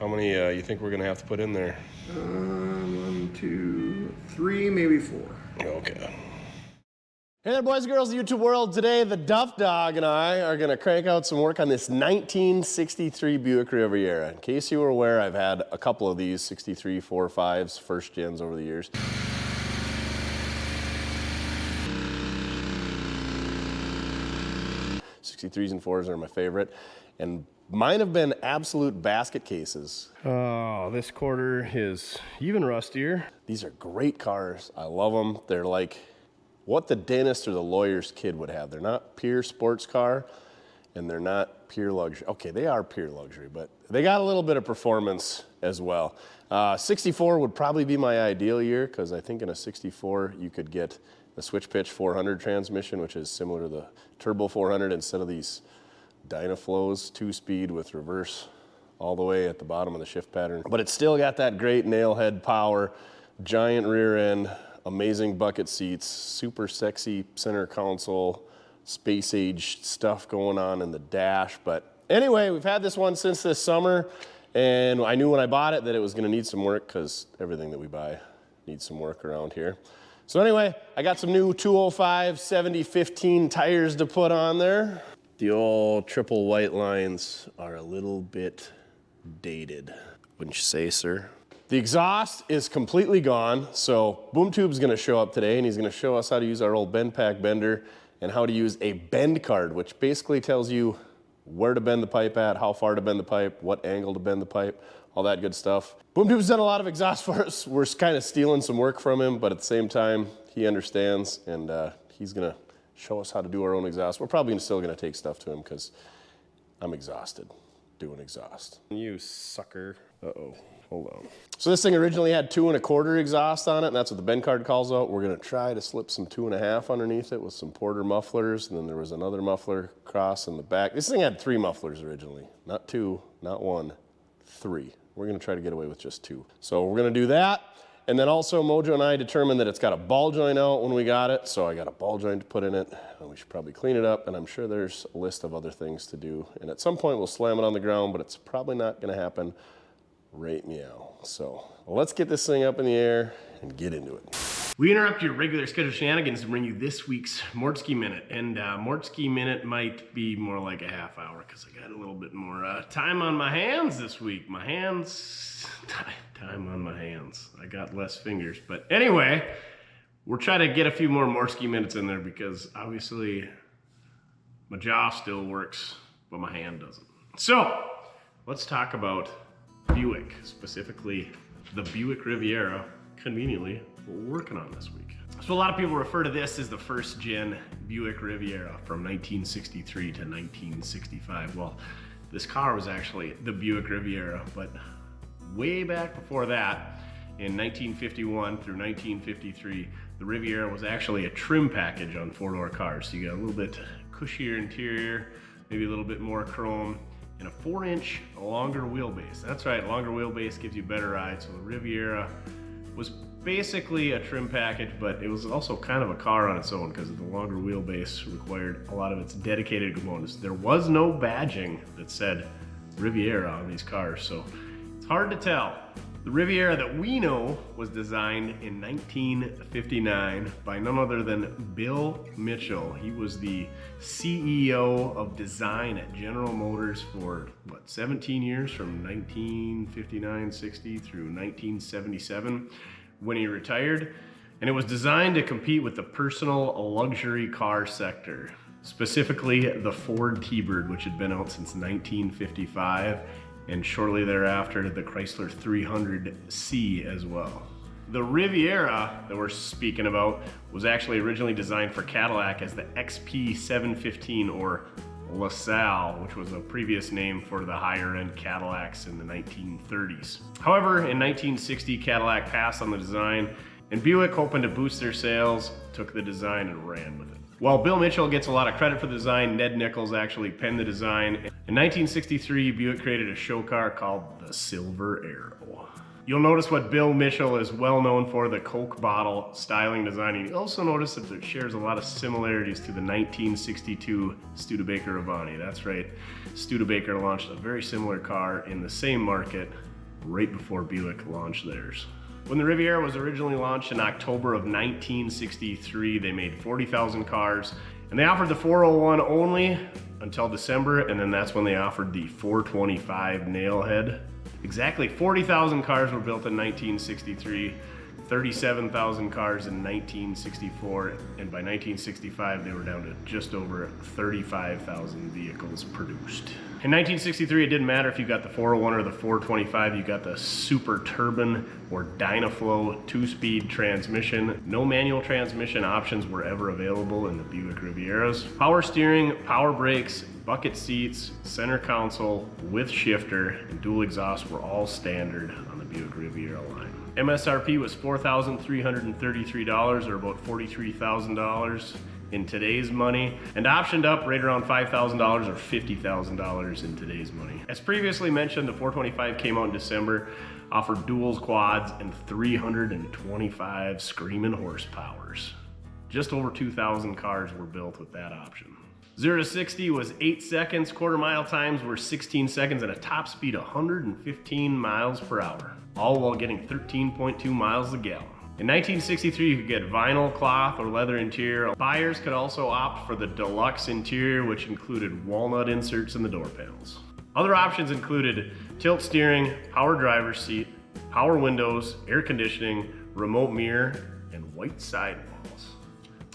How many you think we're gonna have to put in there? 1, 2, 3, maybe 4. Okay. Hey there, boys and girls of YouTube world. Today, the Duff Dog and I are gonna crank out some work on this 1963 Buick Riviera. In case you were aware, I've had a couple of these 63 4.5s, first gens over the years. '63s and 4s are my favorite, and mine have been absolute basket cases. Oh, this quarter is even rustier. These are great cars. I love them. They're like what the dentist or the lawyer's kid would have. They're not pure sports car, and they're not pure luxury. Okay, they are pure luxury, but they got a little bit of performance as well. 64 would probably be my ideal year, because I think in a 64 you could get the switch pitch 400 transmission, which is similar to the turbo 400 instead of these Dynaflows 2-speed with reverse all the way at the bottom of the shift pattern. But it's still got that great nail head power, giant rear end, amazing bucket seats, super sexy center console, space age stuff going on in the dash. But anyway, we've had this one since this summer, and I knew when I bought it that it was gonna need some work, because everything that we buy needs some work around here. So anyway, I got some new 205 70/15 tires to put on there. The old triple white lines are a little bit dated, wouldn't you say, sir? The exhaust is completely gone, so Boom Tube's gonna show up today, and he's gonna show us how to use our old bendpak bender and how to use a bend card, which basically tells you where to bend the pipe at, how far to bend the pipe, what angle to bend the pipe, all that good stuff. Boom Tube's done a lot of exhaust for us. We're kind of stealing some work from him, but at the same time, he understands, and he's gonna show us how to do our own exhaust. We're probably still gonna take stuff to him, because I'm exhausted doing exhaust. You sucker. Uh-oh. Hold on. So this thing originally had 2 1/4 exhaust on it, and that's what the bend card calls out. We're gonna try to slip some 2 1/2 underneath it with some Porter mufflers, and then there was another muffler cross in the back. This thing had 3 mufflers originally, not 2, not 1, 3. We're gonna try to get away with just 2. So we're gonna do that, and then also Mojo and I determined that it's got a ball joint out when we got it, so I got a ball joint to put in it, and we should probably clean it up, and I'm sure there's a list of other things to do, and at some point we'll slam it on the ground, but it's probably not gonna happen right meow. So let's get this thing up in the air and get into it. We interrupt your regular scheduled shenanigans to bring you this week's Mortske Minute. And Mortske Minute might be more like a half hour, because I got a little bit more time on my hands this week. My hands, time on my hands. I got less fingers. But anyway, we're trying to get a few more Mortske Minutes in there, because obviously my jaw still works, but my hand doesn't. So let's talk about Buick, specifically the Buick Riviera, conveniently, what we're working on this week. So a lot of people refer to this as the first gen Buick Riviera from 1963 to 1965. Well, this car was actually the Buick Riviera, but way back before that, in 1951 through 1953, the Riviera was actually a trim package on 4-door cars. So you got a little bit cushier interior, maybe a little bit more chrome, and a 4-inch longer wheelbase. That's right, longer wheelbase gives you better ride. So the Riviera was basically a trim package, but it was also kind of a car on its own, because the longer wheelbase required a lot of its dedicated components. There was no badging that said Riviera on these cars, so it's hard to tell. The Riviera that we know was designed in 1959 by none other than Bill Mitchell. He was the CEO of design at General Motors for, what, 17 years, from 1959-60 through 1977 when he retired. And it was designed to compete with the personal luxury car sector, specifically the Ford T-Bird, which had been out since 1955. And shortly thereafter, the Chrysler 300C as well. The Riviera that we're speaking about was actually originally designed for Cadillac as the XP715, or LaSalle, which was a previous name for the higher end Cadillacs in the 1930s. However, in 1960, Cadillac passed on the design, and Buick, hoping to boost their sales, took the design and ran with it. While Bill Mitchell gets a lot of credit for the design, Ned Nichols actually penned the design. In 1963, Buick created a show car called the Silver Arrow. You'll notice what Bill Mitchell is well known for, the Coke bottle styling design. You also notice that it shares a lot of similarities to the 1962 Studebaker Avani. That's right, Studebaker launched a very similar car in the same market right before Buick launched theirs. When the Riviera was originally launched in October of 1963, they made 40,000 cars, and they offered the 401 only until December, and then that's when they offered the 425 nailhead. Exactly 40,000 cars were built in 1963, 37,000 cars in 1964, and by 1965 they were down to just over 35,000 vehicles produced. In 1963, it didn't matter if you got the 401 or the 425, you got the Super Turbine or Dynaflow 2-speed transmission. No manual transmission options were ever available in the Buick Rivieras. Power steering, power brakes, bucket seats, center console with shifter, and dual exhaust were all standard on the Buick Riviera line. MSRP was $4,333, or about $43,000 in today's money, and optioned up right around $5,000 or $50,000 in today's money. As previously mentioned, the 425 came out in December, offered duals, quads, and 325 screaming horsepowers. Just over 2,000 cars were built with that option. 0 to 60 was 8 seconds, quarter mile times were 16 seconds, and a top speed 115 miles per hour, all while getting 13.2 miles a gallon. In 1963, you could get vinyl, cloth, or leather interior. Buyers could also opt for the deluxe interior, which included walnut inserts in the door panels. Other options included tilt steering, power driver's seat, power windows, air conditioning, remote mirror, and white sidewalls.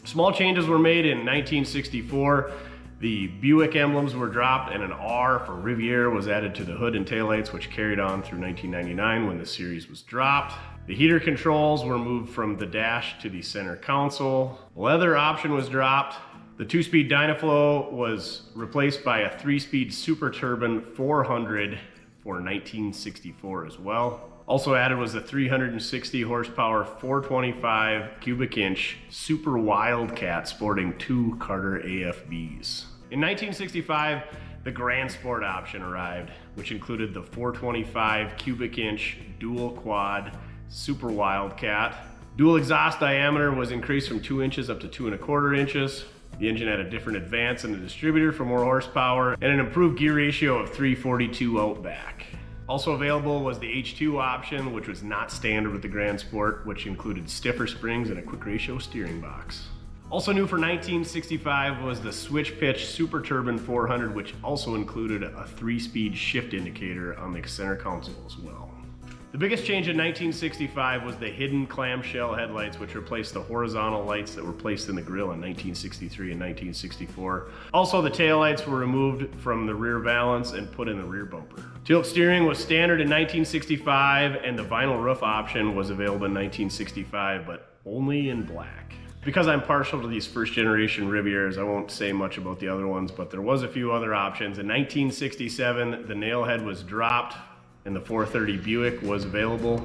Small changes were made in 1964. The Buick emblems were dropped, and an R for Riviera was added to the hood and taillights, which carried on through 1999 when the series was dropped. The heater controls were moved from the dash to the center console. Leather option was dropped. The 2-speed Dynaflow was replaced by a 3-speed Super Turbine 400 for 1964 as well. Also added was the 360 horsepower 425 cubic inch Super Wildcat sporting 2 Carter AFBs. In 1965, the Grand Sport option arrived, which included the 425 cubic inch dual quad Super Wildcat. Dual exhaust diameter was increased from 2 inches up to 2¼ inches. The engine had a different advance in the distributor for more horsepower and an improved gear ratio of 342 out back. Also available was the H2 option, which was not standard with the Grand Sport, which included stiffer springs and a quick ratio steering box. Also new for 1965 was the switch pitch Super Turbine 400, which also included a 3-speed shift indicator on the center console as well. The biggest change in 1965 was the hidden clamshell headlights, which replaced the horizontal lights that were placed in the grille in 1963 and 1964. Also, the taillights were removed from the rear valance and put in the rear bumper. Tilt steering was standard in 1965, and the vinyl roof option was available in 1965, but only in black. Because I'm partial to these first generation Rivieras, I won't say much about the other ones, but there was a few other options. In 1967, the nailhead was dropped, and the 430 Buick was available.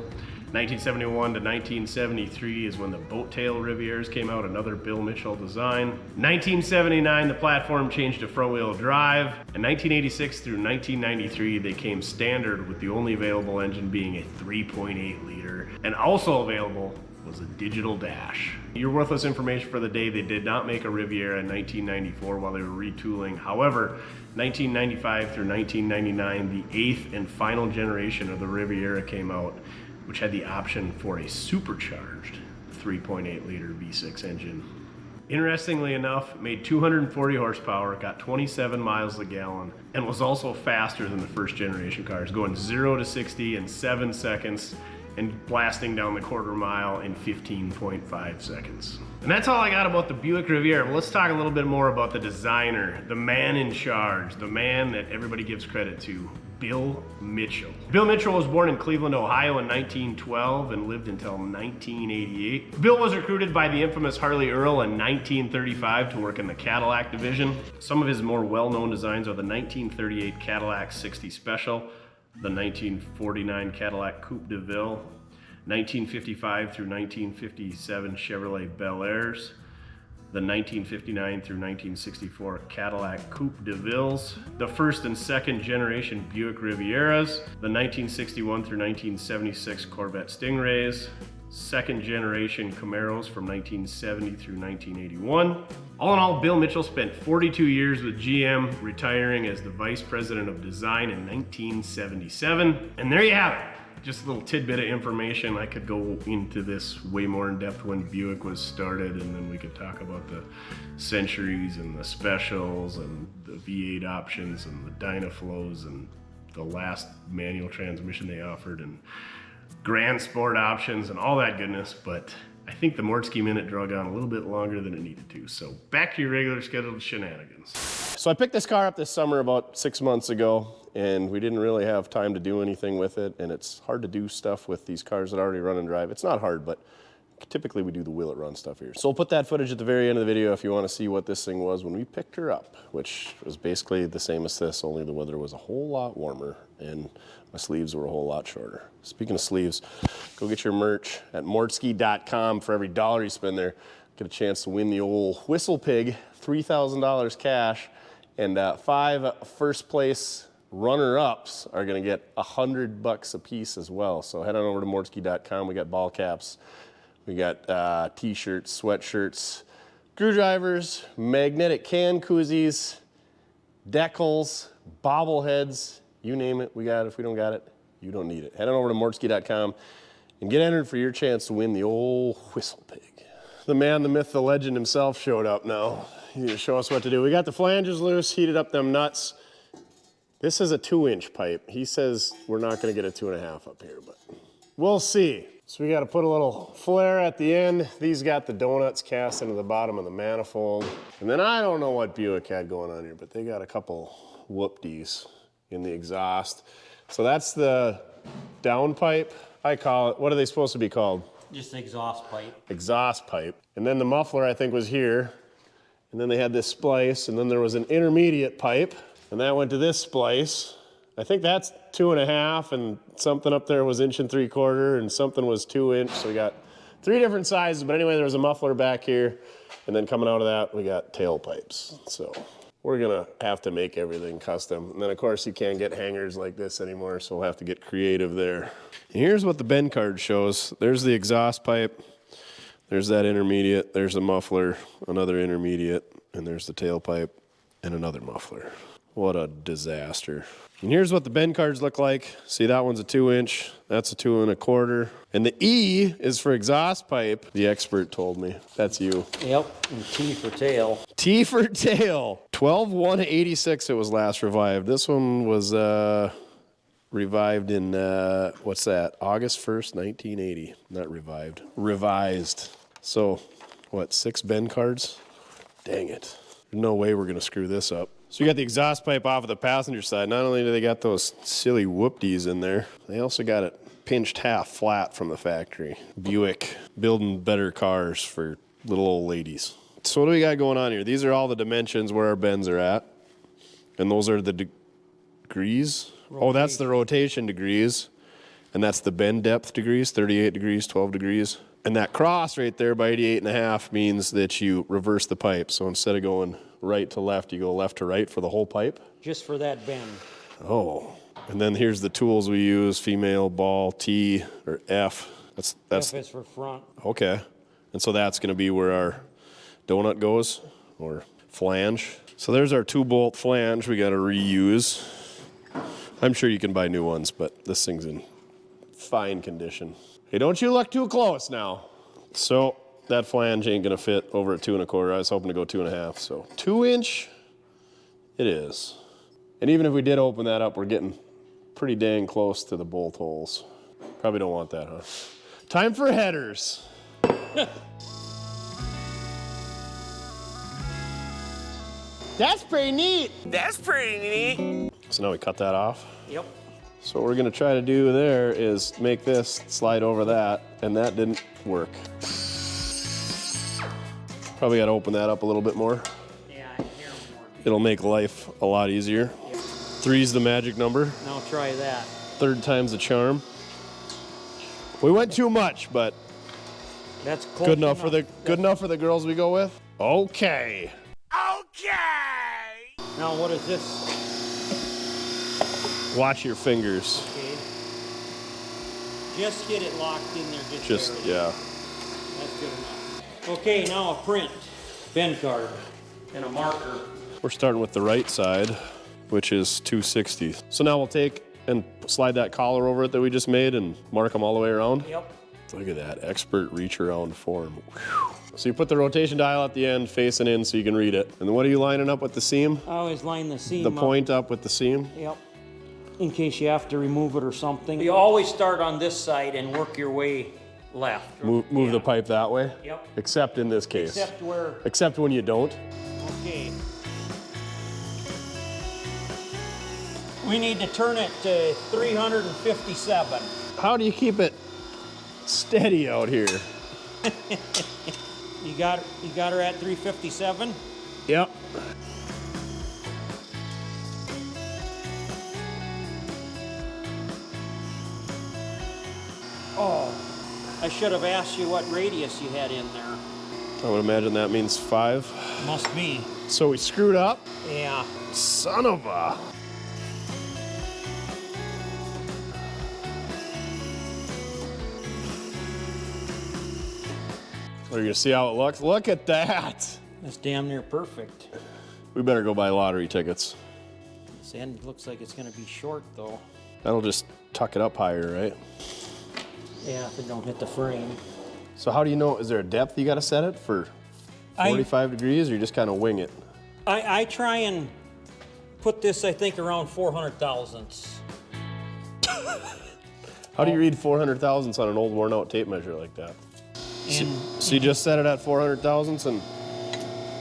1971 to 1973 is when the boat tail Rivieras came out, another Bill Mitchell design. 1979, the platform changed to front wheel drive. In 1986 through 1993, they came standard, with the only available engine being a 3.8 liter. And also available was a digital dash. Your worthless information for the day: they did not make a Riviera in 1994 while they were retooling. However, 1995 through 1999, the 8th and final generation of the Riviera came out, which had the option for a supercharged 3.8 liter V6 engine. Interestingly enough, made 240 horsepower, got 27 miles a gallon, and was also faster than the first generation cars, going 0 to 60 in 7 seconds and blasting down the quarter mile in 15.5 seconds. And that's all I got about the Buick Riviera. But let's talk a little bit more about the designer, the man in charge, the man that everybody gives credit to, Bill Mitchell. Bill Mitchell was born in Cleveland, Ohio in 1912 and lived until 1988. Bill was recruited by the infamous Harley Earl in 1935 to work in the Cadillac division. Some of his more well-known designs are the 1938 Cadillac 60 Special, the 1949 Cadillac Coupe de Ville, 1955 through 1957 Chevrolet Bel Airs, the 1959 through 1964 Cadillac Coupe de Villes, the first and second generation Buick Rivieras, the 1961 through 1976 Corvette Stingrays, second generation Camaros from 1970 through 1981. All in all, Bill Mitchell spent 42 years with GM, retiring as the Vice President of Design in 1977. And there you have it. just a little tidbit of information. I could go into this way more in depth when Buick was started, and then we could talk about the Centuries and the Specials and the V8 options and the Dynaflows and the last manual transmission they offered and Grand Sport options and all that goodness. But I think the Mortske Minute drug on a little bit longer than it needed to. So back to your regular scheduled shenanigans. So I picked this car up this summer about 6 months ago, and we didn't really have time to do anything with it, and it's hard to do stuff with these cars that already run and drive. It's not hard, but typically we do the will it run stuff here. So we'll put that footage at the very end of the video if you want to see what this thing was when we picked her up, which was basically the same as this, only the weather was a whole lot warmer and my sleeves were a whole lot shorter. Speaking of sleeves, go get your merch at mortske.com. For every $1 you spend there, get a chance to win the old Whistle Pig, $3,000 cash, and 5 first place runner-ups are gonna get $100 a piece as well. So head on over to mortske.com. We got ball caps, we got t-shirts, sweatshirts, screwdrivers, magnetic can koozies, decals, bobbleheads, you name it, we got it. If we don't got it, you don't need it. Head on over to mortske.com and get entered for your chance to win the old Whistle Pig. The man, the myth, the legend himself showed up now. He need to show us what to do. We got the flanges loose, heated up them nuts. This is a 2-inch pipe. He says we're not gonna get a 2.5 up here, but we'll see. So we gotta put a little flare at the end. These got the donuts cast into the bottom of the manifold. And then I don't know what Buick had going on here, but they got a couple whoop-dees in the exhaust. So that's the downpipe, I call it. What are they supposed to be called? Just an exhaust pipe. Exhaust pipe. And then the muffler, I think, was here. And then they had this splice, and then there was an intermediate pipe, and that went to this splice. I think that's 2.5, and something up there was 1 3/4, and something was 2-inch. So we got 3 different sizes, but anyway, there was a muffler back here, and then coming out of that, we got tailpipes. So we're gonna have to make everything custom. And then of course you can't get hangers like this anymore, so we'll have to get creative there. And here's what the bend card shows. There's the exhaust pipe, there's that intermediate, there's a muffler, another intermediate, and there's the tailpipe and another muffler. What a disaster. And here's what the bend cards look like. See, that one's a 2-inch, that's a 2 1/4. And the E is for exhaust pipe, the expert told me. That's you. Yep, and T for tail. T for tail. 12/1/86 it was last revived. This one was revived in, what's that? August 1st, 1980. Not revived, revised. So, what, 6 bend cards? Dang it. There's no way we're gonna screw this up. So we got the exhaust pipe off of the passenger side. Not only do they got those silly whoop-dees in there, they also got it pinched half flat from the factory. Buick, building better cars for little old ladies. So what do we got going on here? These are all the dimensions where our bends are at. And those are the degrees. Oh, that's the rotation degrees. And that's the bend depth degrees, 38 degrees, 12 degrees. And that cross right there by 88.5 means that you reverse the pipe. So instead of going right to left, you go left to right for the whole pipe. Just for that bend. Oh, and then here's the tools we use, female, ball, T, or F. That's F is for front. okay. And so that's gonna be where our donut goes, or flange. So there's our 2-bolt flange we gotta reuse. I'm sure you can buy new ones, but this thing's in fine condition. Hey, don't you look too close now. So that flange ain't gonna fit over at 2 1/4. I was hoping to go 2.5, so 2-inch it is. And even if we did open that up, we're getting pretty dang close to the bolt holes. Probably don't want that, huh? Time for headers. That's pretty neat. That's pretty neat. So now we cut that off. Yep. So what we're gonna try to do there is make this slide over that, and that didn't work. Probably gotta open that up a little bit more. Yeah, I hear more. It'll make life a lot easier. Yep. 3's the magic number. Now try that. 3rd time's the charm. We went too much, but That's close good enough for the girls we go with. Okay. Now what is this? Watch your fingers. Okay. Just get it locked in there. Just barely. yeah. That's good enough. Okay, now a print, bend card, and a marker. We're starting with the right side, which is 260. So now we'll take and slide that collar over it that we just made and mark them all the way around? Yep. Look at that, expert reach around form. Whew. So you put the rotation dial at the end facing in so you can read it. And then what are you lining up with the seam? I always line the seam The up. point up with the seam? Yep. In case you have to remove it or something. You always start on this side and work your way left. Move the pipe that way? Yep. Except in this case. Except when you don't. Okay. We need to turn it to 357. How do you keep it steady out here? You got her at 357? Yep. Oh, I should have asked you what radius you had in there. I would imagine that means 5. Must be. So we screwed up? Yeah. Son of a... Are you gonna see how it looks? Look at that! That's damn near perfect. We better go buy lottery tickets. This end looks like it's gonna be short though. That'll just tuck it up higher, right? Yeah, if it don't hit the frame. So how do you know, is there a depth you gotta set it for 45 degrees, or you just kind of wing it? I try and put this, I think, around 400 thousandths. How do you read 400 thousandths on an old worn out tape measure like that? So you just set it at 400 thousandths and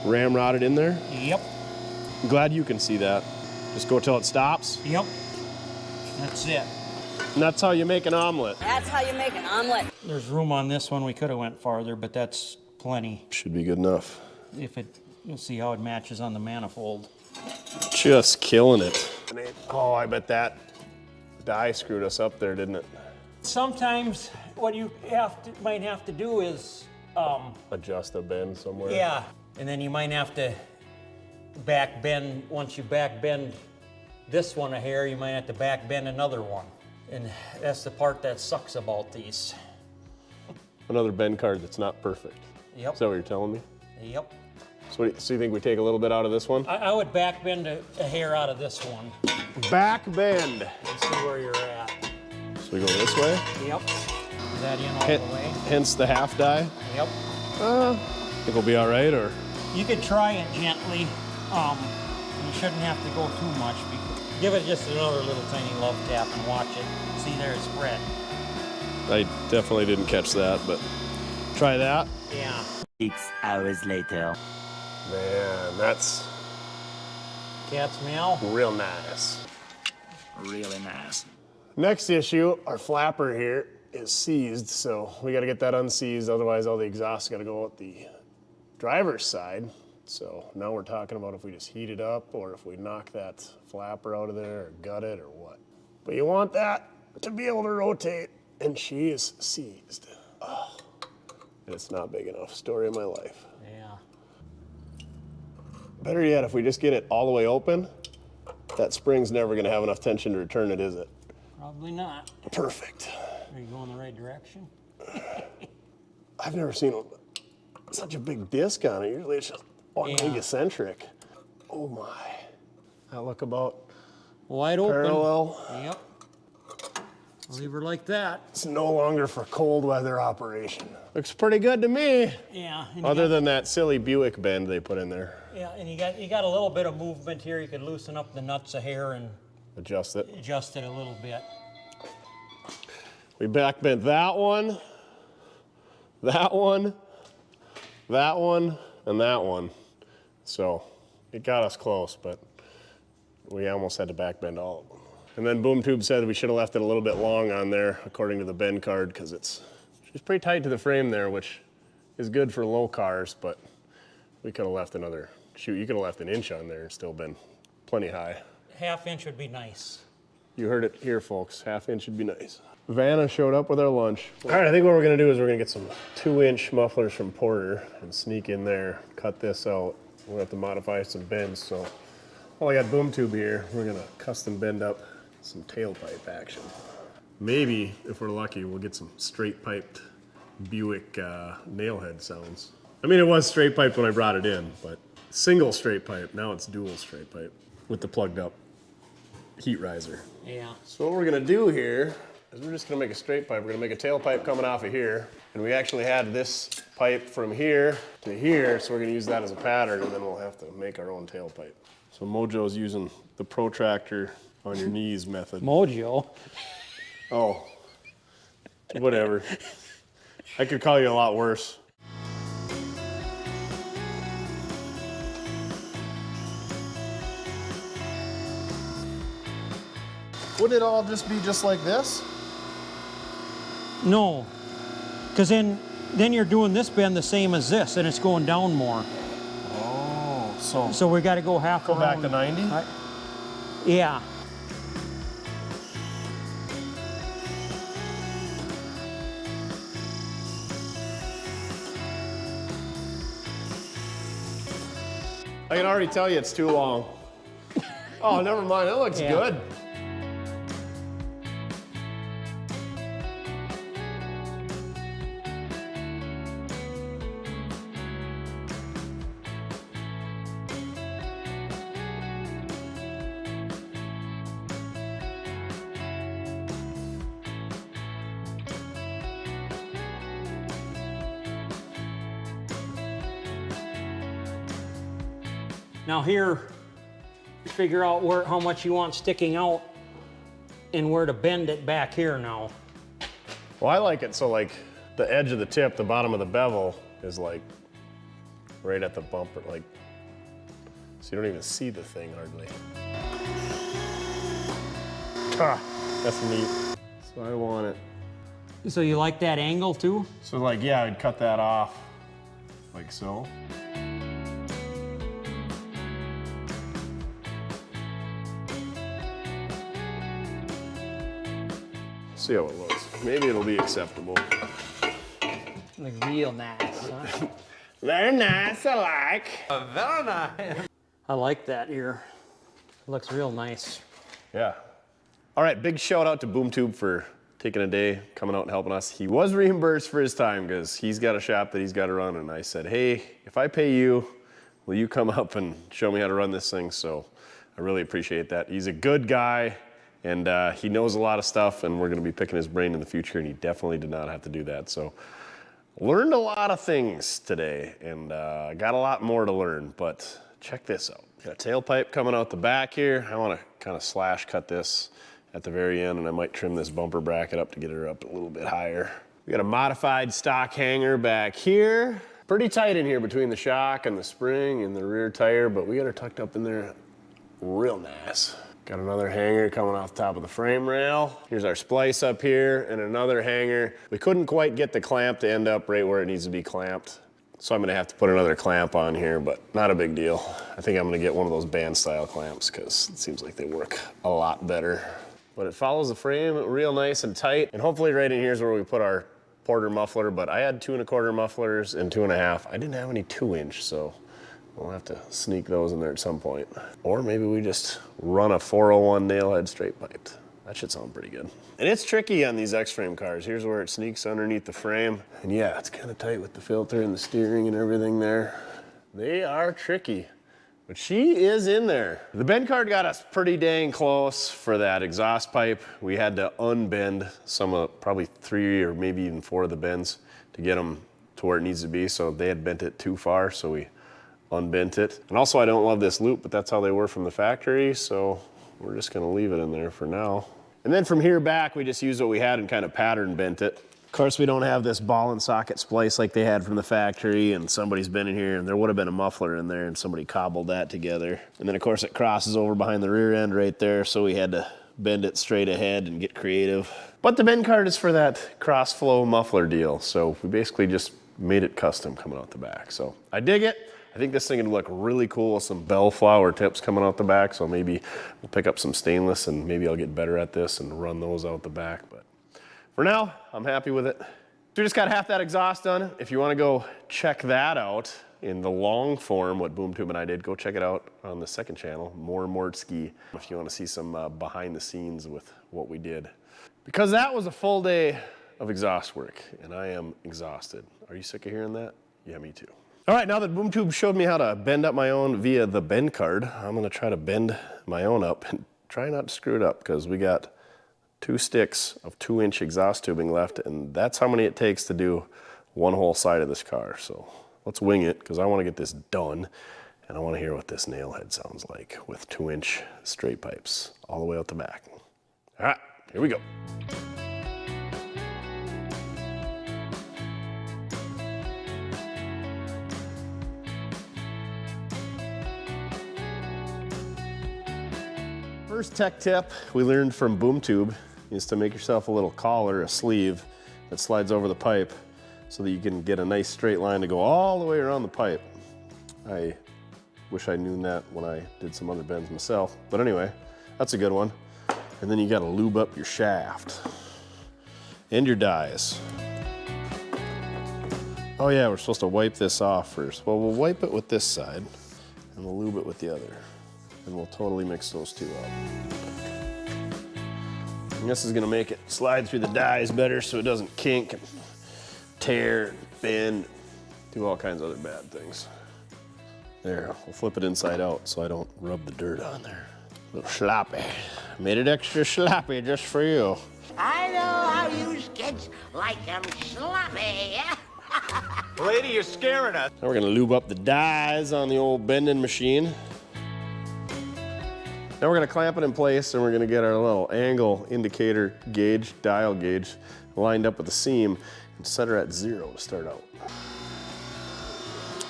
ramrod it in there? Yep. I'm glad you can see that. Just go till it stops? Yep. That's it. And that's how you make an omelet. That's how you make an omelet. There's room on this one. We could have went farther, but that's plenty. Should be good enough. You'll see how it matches on the manifold. Just killing it. Oh, I bet that die screwed us up there, didn't it? Sometimes what you might have to do is, Adjust a bend somewhere. yeah, and then you might have to back bend. Once you back bend this one a hair, you might have to back bend another one. And that's the part that sucks about these. Another bend card that's not perfect. Yep. Is that what you're telling me? Yep. So you think we take a little bit out of this one? I would back bend a hair out of this one Back bend. and see where you're at. So we go this way? Yep. Is that in all the way? Hence the half die? Yep. Think we'll be all right, or? You could try it gently. You shouldn't have to go too much. Give it just another little tiny love tap and watch it. See there, it's spread. I definitely didn't catch that, but try that. Yeah. 6 hours later. Man, that's Cat's meow. real nice. Really nice. Next issue, our flapper here is seized, so we gotta get that unseized, otherwise all the exhaust's gotta go out the driver's side. So now we're talking about if we just heat it up or if we knock that flapper out of there or gut it or what. But you want that to be able to rotate, and she is seized. Oh, and it's not big enough. Story of my life. Yeah. Better yet, if we just get it all the way open, that spring's never gonna have enough tension to return it, is it? Probably not. Perfect. Are you going the right direction? I've never seen such a big disc on it. Usually it's just big eccentric. Oh my. That look about Wide open. parallel. Yep. Leave her like that. It's no longer for cold weather operation. Looks pretty good to me. Yeah. Other than that silly Buick bend they put in there. Yeah, and you got a little bit of movement here. You could loosen up the nuts a hair and Adjust it. adjust it a little bit. We back bent that one, that one, that one, and that one. So it got us close, but we almost had to back bend all of them. And then Boom Tube said we should have left it a little bit long on there, according to the bend card, because she's pretty tight to the frame there, which is good for low cars, but we could have left another, shoot, you could have left an inch on there and still been plenty high. Half inch would be nice. You heard it here, folks. Half inch would be nice. Vanna showed up with our lunch. All right, I think what we're gonna do is we're gonna get some 2-inch mufflers from Porter and sneak in there, cut this out. We'll have to modify some bends, so while I got Boom Tube here, we're gonna custom bend up some tailpipe action. Maybe, if we're lucky, we'll get some straight piped Buick nail head sounds. I mean, it was straight piped when I brought it in, but single straight pipe, now it's dual straight pipe with the plugged up heat riser. Yeah. So what we're gonna do here is we're just gonna make a straight pipe. We're gonna make a tailpipe coming off of here. And we actually had this pipe from here to here, so we're gonna use that as a pattern, and then we'll have to make our own tailpipe. So Mojo's using the protractor on your knees method. Mojo. Oh, whatever. I could call you a lot worse. Wouldn't it all just be just like this? No, because then you're doing this bend the same as this, and it's going down more. Oh, So we got to go half go back around. to 90? Yeah. I can already tell you it's too long. Oh, never mind, it looks Yeah. good. Now here, figure out how much you want sticking out and where to bend it back here now. Well, I like it so like the edge of the tip, the bottom of the bevel is like right at the bumper, like, so you don't even see the thing hardly. Ah, that's neat. So I want it. So you like that angle too? So like, yeah, I'd cut that off like so. See how it looks. Maybe it'll be acceptable. Like real nice, huh? Very nice, I like. Very nice. I like that here. It looks real nice. Yeah. All right, big shout out to BoomTube for taking a day, coming out and helping us. He was reimbursed for his time because he's got a shop that he's got to run, and I said, hey, if I pay you, will you come up and show me how to run this thing? So I really appreciate that. He's a good guy, and he knows a lot of stuff, and we're gonna be picking his brain in the future, and he definitely did not have to do that. So learned a lot of things today, and got a lot more to learn, but check this out. Got a tailpipe coming out the back here. I wanna kind of slash cut this at the very end, and I might trim this bumper bracket up to get her up a little bit higher. We got a modified stock hanger back here. Pretty tight in here between the shock and the spring and the rear tire, but we got her tucked up in there real nice. Got another hanger coming off the top of the frame rail. Here's our splice up here and another hanger. We couldn't quite get the clamp to end up right where it needs to be clamped. So I'm gonna have to put another clamp on here, but not a big deal. I think I'm gonna get one of those band style clamps because it seems like they work a lot better. But it follows the frame real nice and tight. And hopefully right in here is where we put our Porter muffler, but I had 2 1/4 mufflers and 2 1/2. I didn't have any 2-inch, so we'll have to sneak those in there at some point. Or maybe we just run a 401 nailhead straight piped. That should sound pretty good. And it's tricky on these X-frame cars. Here's where it sneaks underneath the frame. And yeah, it's kind of tight with the filter and the steering and everything there. They are tricky, but she is in there. The bend card got us pretty dang close for that exhaust pipe. We had to unbend some of, probably 3 or maybe even 4 of the bends to get them to where it needs to be. So they had bent it too far, so we unbent it. And also I don't love this loop, but that's how they were from the factory, so we're just gonna leave it in there for now. And then from here back, we just used what we had and kind of pattern bent it. Of course, we don't have this ball and socket splice like they had from the factory, and somebody's been in here and there would have been a muffler in there and somebody cobbled that together. And then of course it crosses over behind the rear end right there, so we had to bend it straight ahead and get creative. But the bend card is for that cross flow muffler deal, so we basically just made it custom coming out the back. So I dig it. I think this thing would look really cool with some bellflower tips coming out the back, so maybe we'll pick up some stainless and maybe I'll get better at this and run those out the back. But for now, I'm happy with it. So we just got half that exhaust done. If you wanna go check that out in the long form, what BoomTube and I did, go check it out on the second channel, more Mortske, if you wanna see some behind the scenes with what we did. Because that was a full day of exhaust work and I am exhausted. Are you sick of hearing that? Yeah, me too. All right, now that BoomTube showed me how to bend up my own via the bend card, I'm gonna try to bend my own up and try not to screw it up because we got 2 sticks of 2-inch exhaust tubing left, and that's how many it takes to do one whole side of this car. So let's wing it because I want to get this done, and I want to hear what this nail head sounds like with 2-inch straight pipes all the way out the back. All right, here we go. First tech tip we learned from Boom Tube is to make yourself a little collar, a sleeve that slides over the pipe so that you can get a nice straight line to go all the way around the pipe. I wish I knew that when I did some other bends myself, but anyway, that's a good one. And then you gotta lube up your shaft and your dies. Oh yeah, we're supposed to wipe this off first. Well, we'll wipe it with this side and we'll lube it with the other. And we'll totally mix those two up. And this is gonna make it slide through the dies better so it doesn't kink and tear, and bend, do all kinds of other bad things. There, we'll flip it inside out so I don't rub the dirt on there. A little sloppy. Made it extra sloppy just for you. I know how you kids like them sloppy. Lady, you're scaring us. Now we're gonna lube up the dies on the old bending machine. Now we're gonna clamp it in place and we're gonna get our little angle indicator gauge, dial gauge, lined up with the seam and set her at 0 to start out.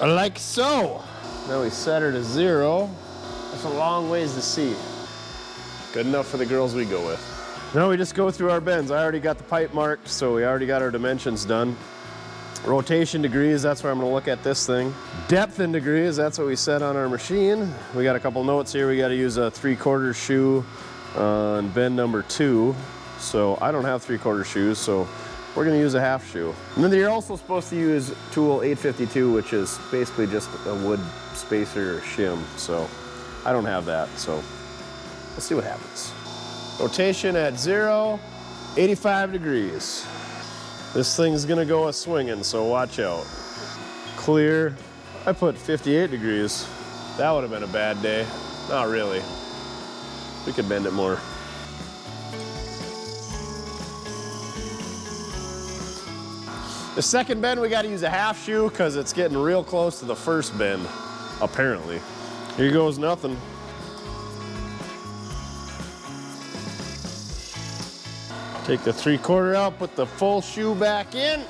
Like so. Now we set her to 0. That's a long ways to see. Good enough for the girls we go with. Now we just go through our bends. I already got the pipe marked, so we already got our dimensions done. Rotation degrees, that's where I'm gonna look at this thing. Depth in degrees, that's what we set on our machine. We got a couple notes here. We gotta use a 3/4 shoe on bend number 2. So I don't have 3/4 shoes, so we're gonna use a 1/2 shoe. And then you're also supposed to use tool 852, which is basically just a wood spacer or shim. So I don't have that, so let's see what happens. Rotation at 0, 85 degrees. This thing's gonna go a swinging, so watch out. Clear, I put 58 degrees. That would have been a bad day. Not really. We could bend it more. The second bend, we gotta use a 1/2 shoe because it's getting real close to the first bend, apparently. Here goes nothing. Take the 3/4 out, put the full shoe back in.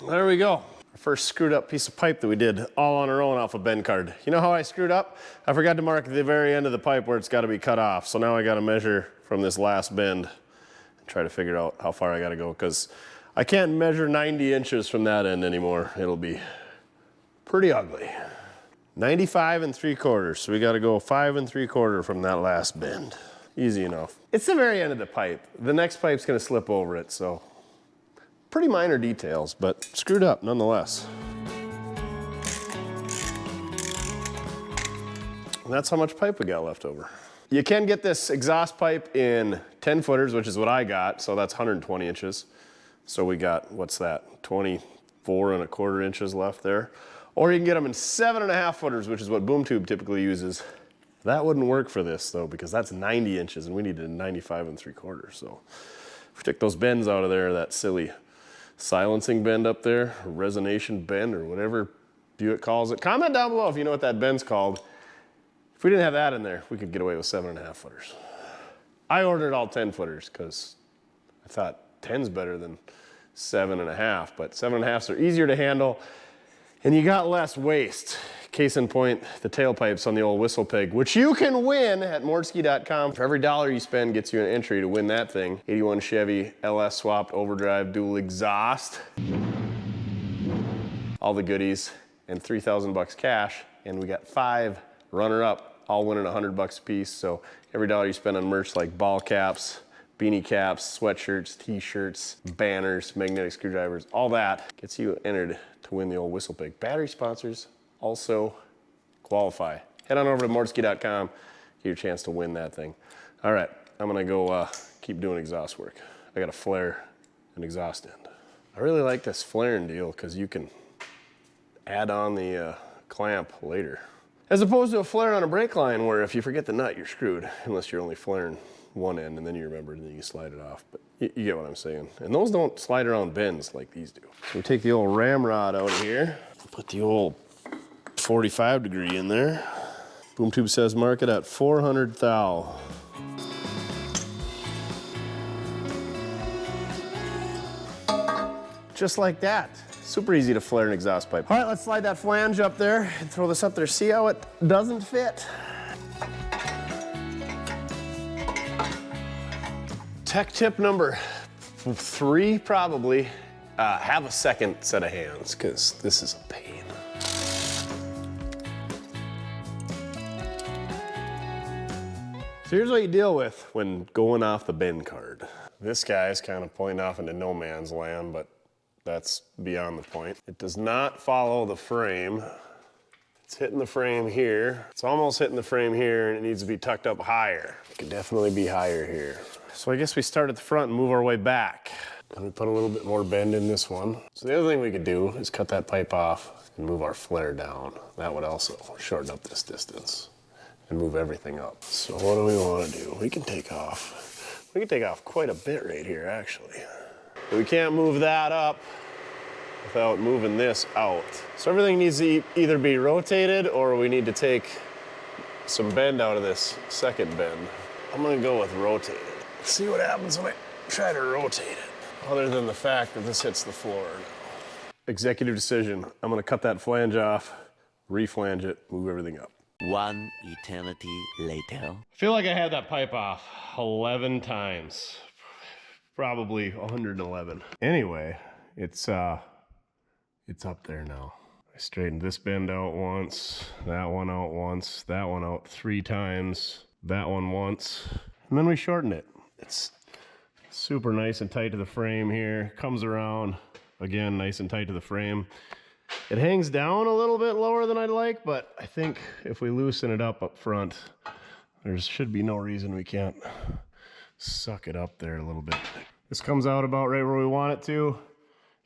There we go. First screwed up piece of pipe that we did all on our own off a bend card. You know how I screwed up? I forgot to mark the very end of the pipe where it's got to be cut off. So now I got to measure from this last bend and try to figure out how far I got to go because I can't measure 90 inches from that end anymore. It'll be pretty ugly. 95 3/4. So we got to go 5 3/4 from that last bend. Easy enough. It's the very end of the pipe. The next pipe's going to slip over it, so pretty minor details, but screwed up nonetheless. And that's how much pipe we got left over. You can get this exhaust pipe in 10 footers, which is what I got, so that's 120 inches. So we got, what's that, 24 1/4 inches left there. Or you can get them in 7.5 footers, which is what Boom Tube typically uses. That wouldn't work for this though, because that's 90 inches and we needed 95 3/4. So if we took those bends out of there, that silly silencing bend up there, or resonation bend, or whatever Buick calls it. Comment down below if you know what that bend's called. If we didn't have that in there, we could get away with 7.5 footers. I ordered all 10 footers because I thought 10's better than 7.5, but 7.5s are easier to handle and you got less waste. Case in point, the tailpipes on the old whistle pig, which you can win at mortske.com. For every $1 you spend gets you an entry to win that thing. 81 Chevy, LS swapped, overdrive, dual exhaust. All the goodies and 3,000 bucks cash. And we got 5 runner-up, all winning $100 a piece. So every $1 you spend on merch like ball caps, beanie caps, sweatshirts, t-shirts, banners, magnetic screwdrivers, all that gets you entered to win the old whistle pig. Battery sponsors also qualify. Head on over to mortske.com, get your chance to win that thing. All right, I'm gonna go keep doing exhaust work. I got a flare and exhaust end. I really like this flaring deal because you can add on the clamp later. As opposed to a flare on a brake line where if you forget the nut, you're screwed, unless you're only flaring one end and then you remember and then you slide it off. But you get what I'm saying. And those don't slide around bends like these do. So we take the old ramrod out of here, put the old 45 degree in there. Boom tube says mark it at 400 thou. Just like that. Super easy to flare an exhaust pipe. All right, let's slide that flange up there and throw this up there. See how it doesn't fit? Tech tip number 3, probably, have a second set of hands, because this is a pain. So here's what you deal with when going off the bend card. This guy is kind of pointing off into no man's land, but that's beyond the point. It does not follow the frame. It's hitting the frame here. It's almost hitting the frame here, and it needs to be tucked up higher. It could definitely be higher here. So I guess we start at the front and move our way back. And we put a little bit more bend in this one. So the other thing we could do is cut that pipe off and move our flare down. That would also shorten up this distance and move everything up. So what do we want to do? We can take off. We can take off quite a bit right here, actually. But we can't move that up without moving this out. So everything needs to either be rotated or we need to take some bend out of this second bend. I'm gonna go with rotated. Let's see what happens when I try to rotate it, other than the fact that this hits the floor now. Executive decision. I'm gonna cut that flange off, reflange it, move everything up. One eternity later. I feel like I had that pipe off 11 times. Probably 111. Anyway, it's up there now. I straightened this bend out once, that one out once, that one out 3 times, that one once, and then we shortened it. It's super nice and tight to the frame here. Comes around, again, nice and tight to the frame. It hangs down a little bit lower than I'd like, but I think if we loosen it up front, there should be no reason we can't suck it up there a little bit. This comes out about right where we want it to.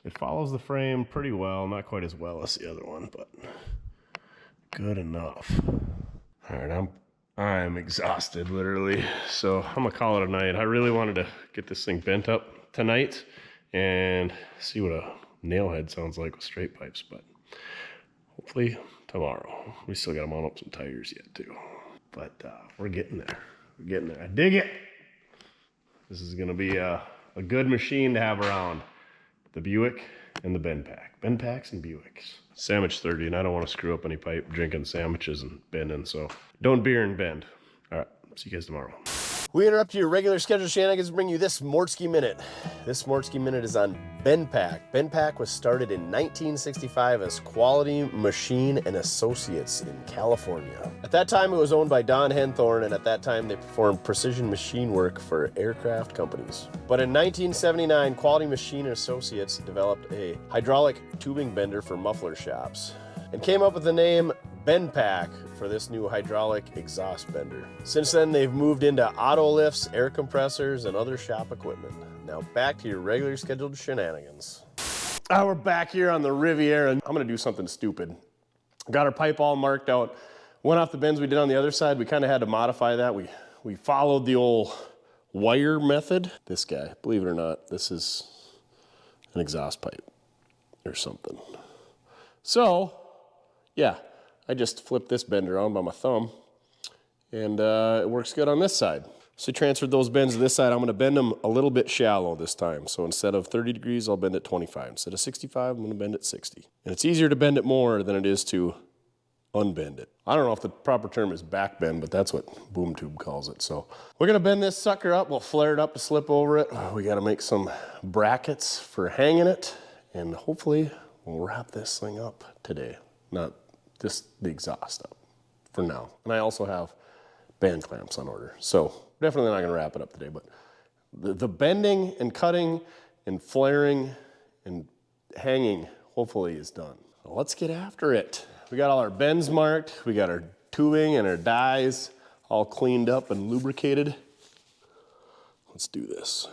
It follows the frame pretty well, not quite as well as the other one, but good enough. All right, I'm exhausted, literally, so I'm gonna call it a night. I really wanted to get this thing bent up tonight and see what a nail head sounds like with straight pipes, but hopefully tomorrow. We still gotta mount up some tires yet too, but we're getting there. We're getting there. I dig it. This is gonna be a good machine to have around. The Buick and the bendpak. Bendpaks and Buicks. Sandwich 30, and I don't want to screw up any pipe drinking sandwiches and bending, so don't beer and bend. All right, see you guys tomorrow. We interrupt your regular scheduled shenanigans to bring you this Mortske Minute. This Mortske Minute is on bendpak. Bendpak was started in 1965 as Quality Machine and Associates in California. At that time, it was owned by Don Henthorn, and at that time, they performed precision machine work for aircraft companies. But in 1979, Quality Machine and Associates developed a hydraulic tubing bender for muffler shops and came up with the name bendpak for this new hydraulic exhaust bender. Since then, they've moved into auto lifts, air compressors, and other shop equipment. Now back to your regular scheduled shenanigans. We're back here on the Riviera, and I'm gonna do something stupid. Got our pipe all marked out. Went off the bends we did on the other side. We kind of had to modify that. We followed the old wire method. This guy, believe it or not, this is an exhaust pipe or something. So, yeah, I just flip this bender on by my thumb, and it works good on this side. So I transferred those bends to this side. I'm going to bend them a little bit shallow this time. So instead of 30 degrees, I'll bend it 25. Instead of 65, I'm going to bend it 60. And it's easier to bend it more than it is to unbend it. I don't know if the proper term is back bend, but that's what Boom Tube calls it. So we're going to bend this sucker up. We'll flare it up to slip over it. We got to make some brackets for hanging it, and hopefully we'll wrap this thing up today. Not just the exhaust up for now. And I also have band clamps on order. So definitely not going to wrap it up today, but the bending and cutting and flaring and hanging hopefully is done. Let's get after it. We got all our bends marked. We got our tubing and our dies all cleaned up and lubricated. Let's do this.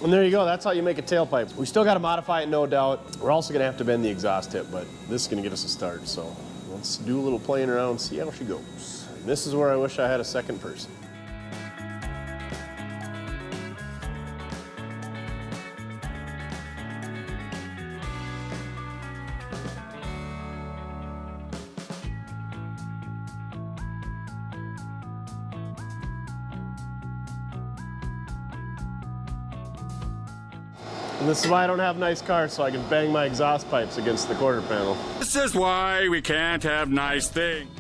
And there you go, that's how you make a tailpipe. We still gotta modify it, no doubt. We're also gonna have to bend the exhaust tip, but this is gonna get us a start. So let's do a little playing around, see how she goes. And this is where I wish I had a second person. And this is why I don't have nice cars, so I can bang my exhaust pipes against the quarter panel. This is why we can't have nice things.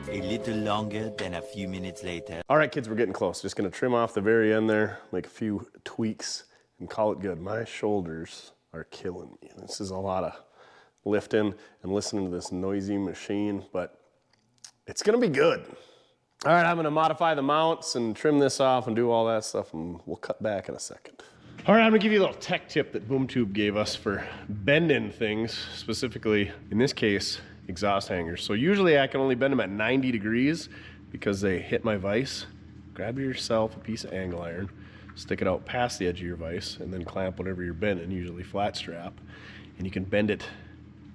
A little longer than a few minutes later. All right, kids, we're getting close. Just gonna trim off the very end there, make a few tweaks, and call it good. My shoulders are killing me. This is a lot of lifting and listening to this noisy machine, but it's gonna be good. All right, I'm gonna modify the mounts and trim this off and do all that stuff, and we'll cut back in a second. All right, I'm gonna give you a little tech tip that BoomTube gave us for bending things, specifically, in this case, exhaust hangers. So usually I can only bend them at 90 degrees because they hit my vise. Grab yourself a piece of angle iron, stick it out past the edge of your vise, and then clamp whatever you're bending, usually flat strap, and you can bend it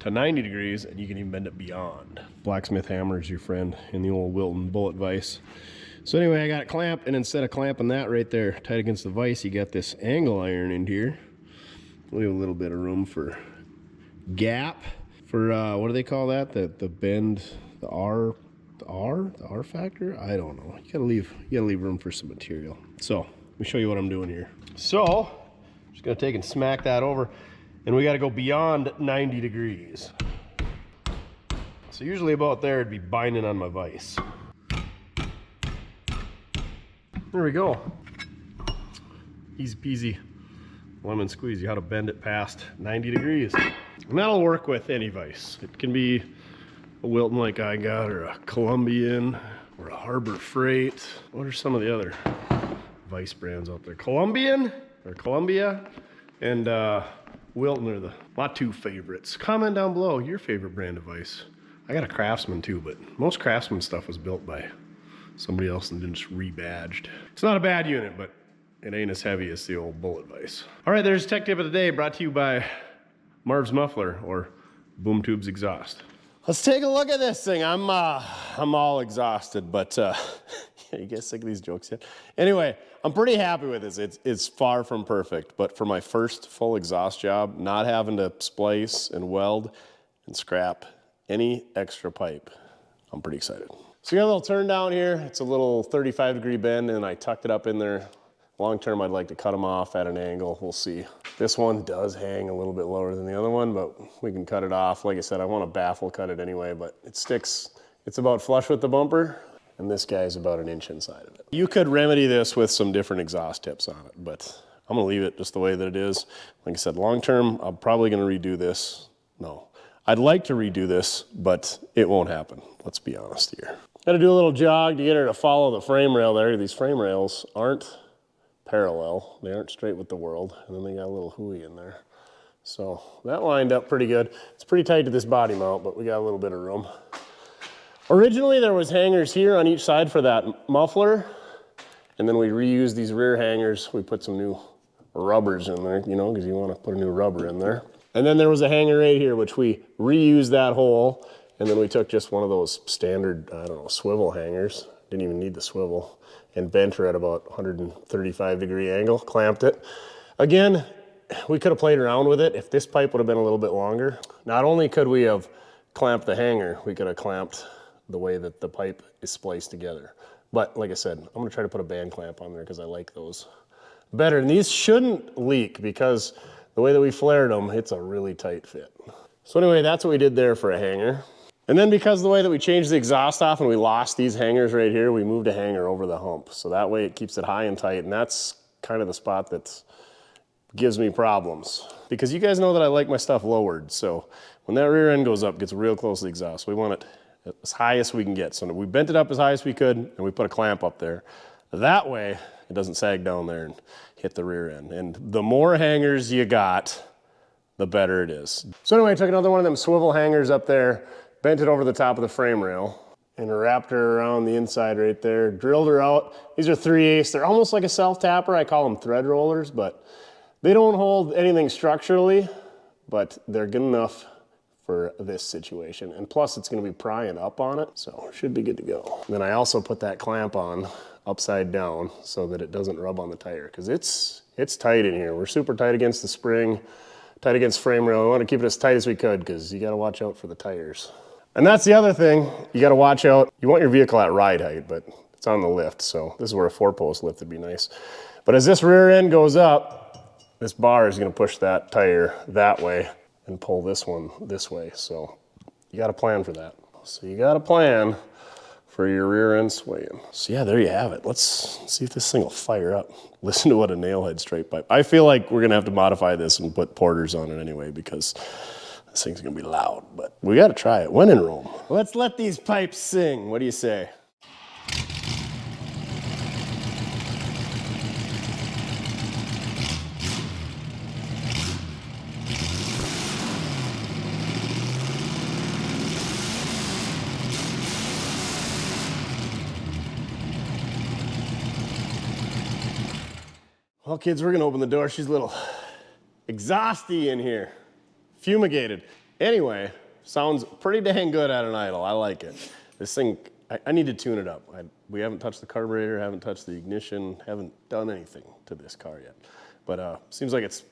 to 90 degrees, and you can even bend it beyond. Blacksmith hammer is your friend in the old Wilton bullet vise. So anyway, I got it clamped, and instead of clamping that right there tight against the vise, you got this angle iron in here. Leave a little bit of room for gap. For what do they call that? The bend, the R factor? I don't know. You gotta leave room for some material. So let me show you what I'm doing here. So I'm just gonna take and smack that over, and we gotta go beyond 90 degrees. So usually about there it'd be binding on my vise. There we go. Easy peasy, lemon squeezy, how to bend it past 90 degrees. And that'll work with any vise. It can be a Wilton like I got, or a Colombian, or a Harbor Freight. What are some of the other vise brands out there? Colombian, or Columbia, and Wilton are my two favorites. Comment down below your favorite brand of vise. I got a Craftsman too, but most Craftsman stuff was built by somebody else and then just rebadged. It's not a bad unit, but it ain't as heavy as the old bullet vise. All right, there's Tech Tip of the Day, brought to you by Marv's Muffler, or BoomTube's exhaust. Let's take a look at this thing. I'm all exhausted, but you get sick of these jokes yet? Anyway, I'm pretty happy with this. It's far from perfect, but for my first full exhaust job, not having to splice and weld and scrap any extra pipe, I'm pretty excited. So we got a little turn down here. It's a little 35-degree bend, and I tucked it up in there. Long term, I'd like to cut them off at an angle. We'll see. This one does hang a little bit lower than the other one, but we can cut it off. Like I said, I want to baffle cut it anyway, but it sticks. It's about flush with the bumper, and this guy's about an inch inside of it. You could remedy this with some different exhaust tips on it, but I'm gonna leave it just the way that it is. Like I said, long term, I'm probably gonna redo this. No, I'd like to redo this, but it won't happen. Let's be honest here. Got to do a little jog to get her to follow the frame rail there. These frame rails aren't parallel. They aren't straight with the world. And then they got a little hooey in there. So that lined up pretty good. It's pretty tight to this body mount, but we got a little bit of room. Originally there was hangers here on each side for that muffler. And then we reused these rear hangers. We put some new rubbers in there, you know, because you want to put a new rubber in there. And then there was a hanger right here, which we reused that hole. And then we took just one of those standard, I don't know, swivel hangers. Didn't even need the swivel. And bent her at about 135-degree angle, clamped it. Again, we could have played around with it. If this pipe would have been a little bit longer, not only could we have clamped the hanger, we could have clamped the way that the pipe is spliced together. But like I said, I'm gonna try to put a band clamp on there because I like those better. And these shouldn't leak because the way that we flared them, it's a really tight fit. So anyway, that's what we did there for a hanger. And then because of the way that we changed the exhaust off and we lost these hangers right here, we moved a hanger over the hump. So that way it keeps it high and tight. And that's kind of the spot that gives me problems. Because you guys know that I like my stuff lowered. So when that rear end goes up, it gets real close to the exhaust. We want it as high as we can get. So we bent it up as high as we could and we put a clamp up there. That way it doesn't sag down there and hit the rear end. And the more hangers you got, the better it is. So anyway, I took another one of them swivel hangers up there, bent it over the top of the frame rail, and wrapped her around the inside right there, drilled her out. These are 3/8. They're almost like a self-tapper. I call them thread rollers, but they don't hold anything structurally, but they're good enough for this situation. And plus it's gonna be prying up on it, so it should be good to go. And then I also put that clamp on upside down so that it doesn't rub on the tire, because it's tight in here. We're super tight against the spring, tight against frame rail. We want to keep it as tight as we could because you got to watch out for the tires. And that's the other thing, you got to watch out. You want your vehicle at ride height, but it's on the lift, so this is where a 4-post lift would be nice. But as this rear end goes up, this bar is going to push that tire that way and pull this one this way. So you got to plan for that. So you got to plan for your rear end swaying. So yeah, there you have it. Let's see if this thing will fire up. Listen to what a nailhead straight pipe. I feel like we're gonna have to modify this and put porters on it anyway because this thing's gonna be loud, but we gotta try it when in Rome. Let's let these pipes sing. What do you say? Well, kids, we're gonna open the door. She's a little exhausty in here. Fumigated. Anyway, sounds pretty dang good at an idle. I like it. This thing, I need to tune it up. We haven't touched the carburetor, haven't touched the ignition, haven't done anything to this car yet. But seems like it's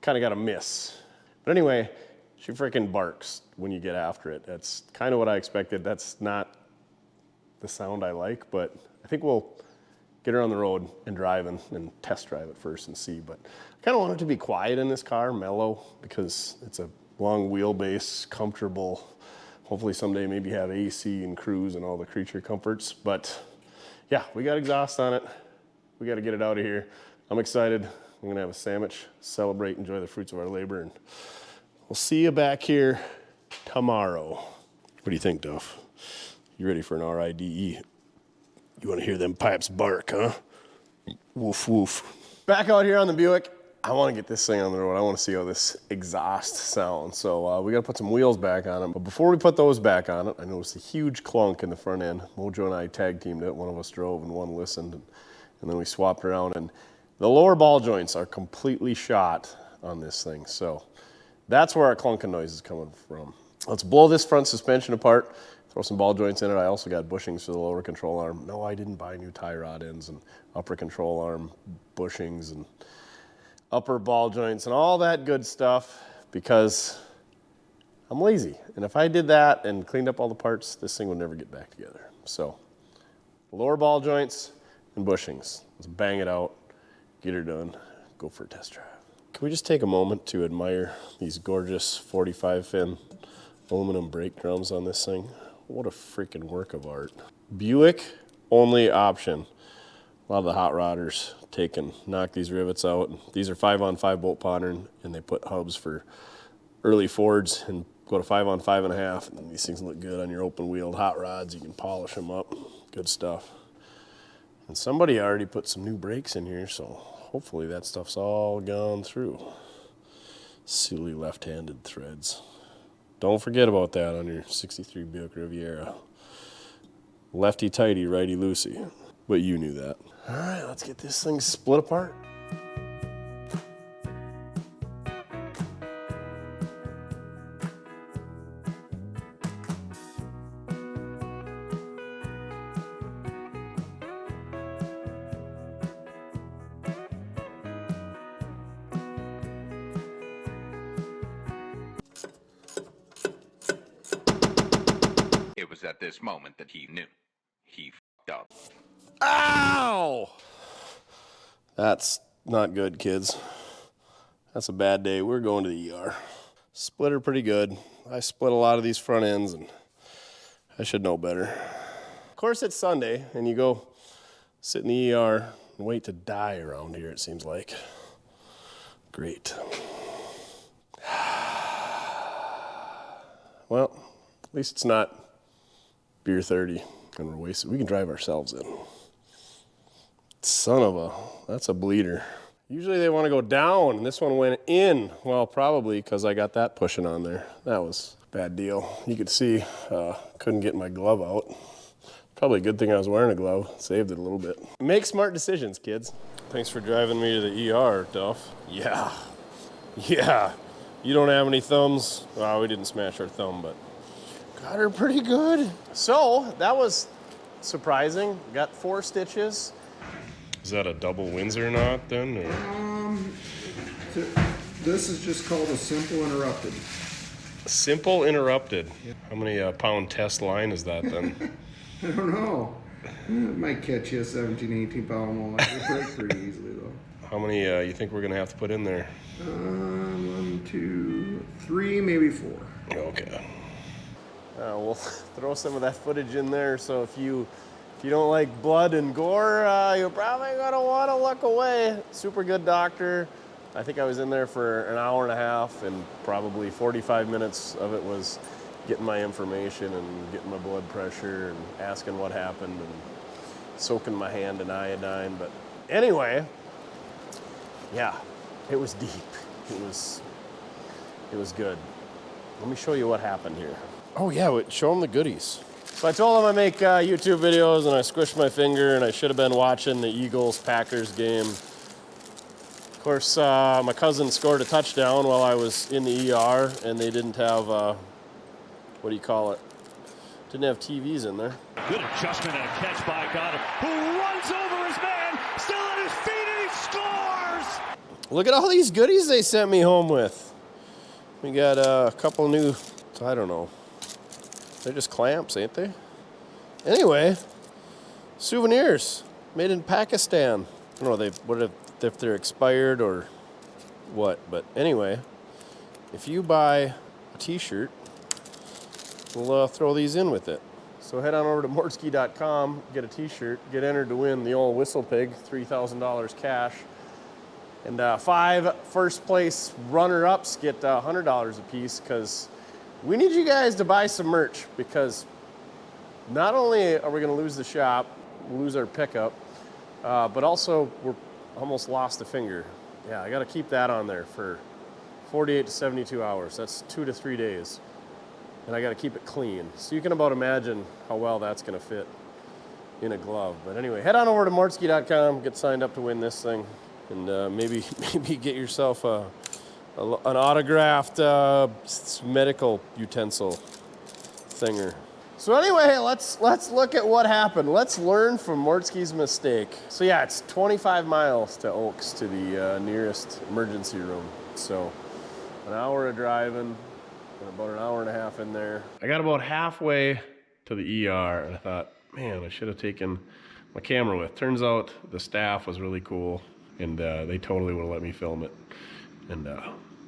kind of got a miss. But anyway, she freaking barks when you get after it. That's kind of what I expected. That's not the sound I like, but I think we'll get her on the road and drive and test drive it first and see. But I kind of want it to be quiet in this car, mellow, because it's a long wheelbase, comfortable. Hopefully someday maybe have AC and cruise and all the creature comforts. But yeah, we got exhaust on it. We got to get it out of here. I'm excited. I'm gonna have a sandwich, celebrate, enjoy the fruits of our labor, and we'll see you back here tomorrow. What do you think, Duff? You ready for an RIDE? You want to hear them pipes bark, huh? Woof, woof. Back out here on the Buick, I want to get this thing on the road. I want to see how this exhaust sounds. So we got to put some wheels back on it. But before we put those back on it, I noticed a huge clunk in the front end. Mojo and I tag teamed it. One of us drove and one listened. And then we swapped around. And the lower ball joints are completely shot on this thing. So that's where our clunking noise is coming from. Let's blow this front suspension apart. Throw some ball joints in it. I also got bushings for the lower control arm. No, I didn't buy new tie rod ends and upper control arm bushings and upper ball joints and all that good stuff because I'm lazy. And if I did that and cleaned up all the parts, this thing would never get back together. So lower ball joints and bushings. Let's bang it out, get her done, go for a test drive. Can we just take a moment to admire these gorgeous 45 fin aluminum brake drums on this thing? What a freaking work of art. Buick only option. A lot of the hot rodders knock these rivets out. These are 5-on-5 bolt pattern, and they put hubs for early Fords and go to 5-on 5.5. And these things look good on your open wheeled hot rods. You can polish them up. Good stuff. And somebody already put some new brakes in here, so hopefully that stuff's all gone through. Silly left-handed threads. Don't forget about that on your 63 Buick Riviera. Lefty-tighty, righty-loosey. But you knew that. All right, let's get this thing split apart. was at this moment that he knew. He f***ed up. Ow! That's not good, kids. That's a bad day. We're going to the ER. Split her pretty good. I split a lot of these front ends, and I should know better. Of course, it's Sunday, and you go sit in the ER and wait to die around here, it seems like. Great. Well, at least it's not beer 30, and we're wasted. We can drive ourselves in. Son of a, that's a bleeder. Usually they want to go down, and this one went in. Well, probably because I got that pushing on there. That was a bad deal. You could see, couldn't get my glove out. Probably a good thing I was wearing a glove. Saved it a little bit. Make smart decisions, kids. Thanks for driving me to the ER, Duff. Yeah. You don't have any thumbs? Well, we didn't smash our thumb, but got her pretty good. So, that was surprising. Got 4 stitches. Is that a double Windsor knot then? Or? This is just called a simple interrupted. Simple interrupted. How many pound test line is that then? I don't know. It might catch you a 17, 18 pound one. They break pretty easily though. How many you think we're gonna have to put in there? 1, 2, 3, maybe 4. Okay. We'll throw some of that footage in there. So if you don't like blood and gore, you're probably gonna want to look away. Super good doctor. I think I was in there for an hour and a half, and probably 45 minutes of it was getting my information and getting my blood pressure and asking what happened and soaking my hand in iodine. But anyway, yeah, it was deep. It was good. Let me show you what happened here. Oh yeah, show them the goodies. So I told them I make YouTube videos, and I squished my finger, and I should have been watching the Eagles-Packers game. Of course, my cousin scored a touchdown while I was in the ER, and they didn't have, what do you call it? Didn't have TVs in there. Good adjustment and a catch by Gwinner, who runs over his man, still at his feet, and he scores! Look at all these goodies they sent me home with. We got a couple new, I don't know. They're just clamps, ain't they? Anyway, souvenirs made in Pakistan. I don't know if they're expired or what, but anyway, if you buy a t-shirt, we'll throw these in with it. So head on over to mortske.com, get a t-shirt, get entered to win the old Whistle Pig, $3,000 cash. And 5 first place runner-ups get $100 a piece, because we need you guys to buy some merch, because not only are we going to lose the shop, lose our pickup, but also we're almost lost a finger. Yeah, I got to keep that on there for 48 to 72 hours. That's 2 to 3 days. And I got to keep it clean. So you can about imagine how well that's going to fit in a glove. But anyway, head on over to mortske.com, get signed up to win this thing, and maybe get yourself an autographed medical utensil thinger. So anyway, let's look at what happened. Let's learn from Mortske's mistake. So yeah, it's 25 miles to Oaks, to the nearest emergency room. So an hour of driving and about an hour and a half in there. I got about halfway to the ER, and I thought, man, I should have taken my camera with. Turns out the staff was really cool, and they totally would have let me film it. And it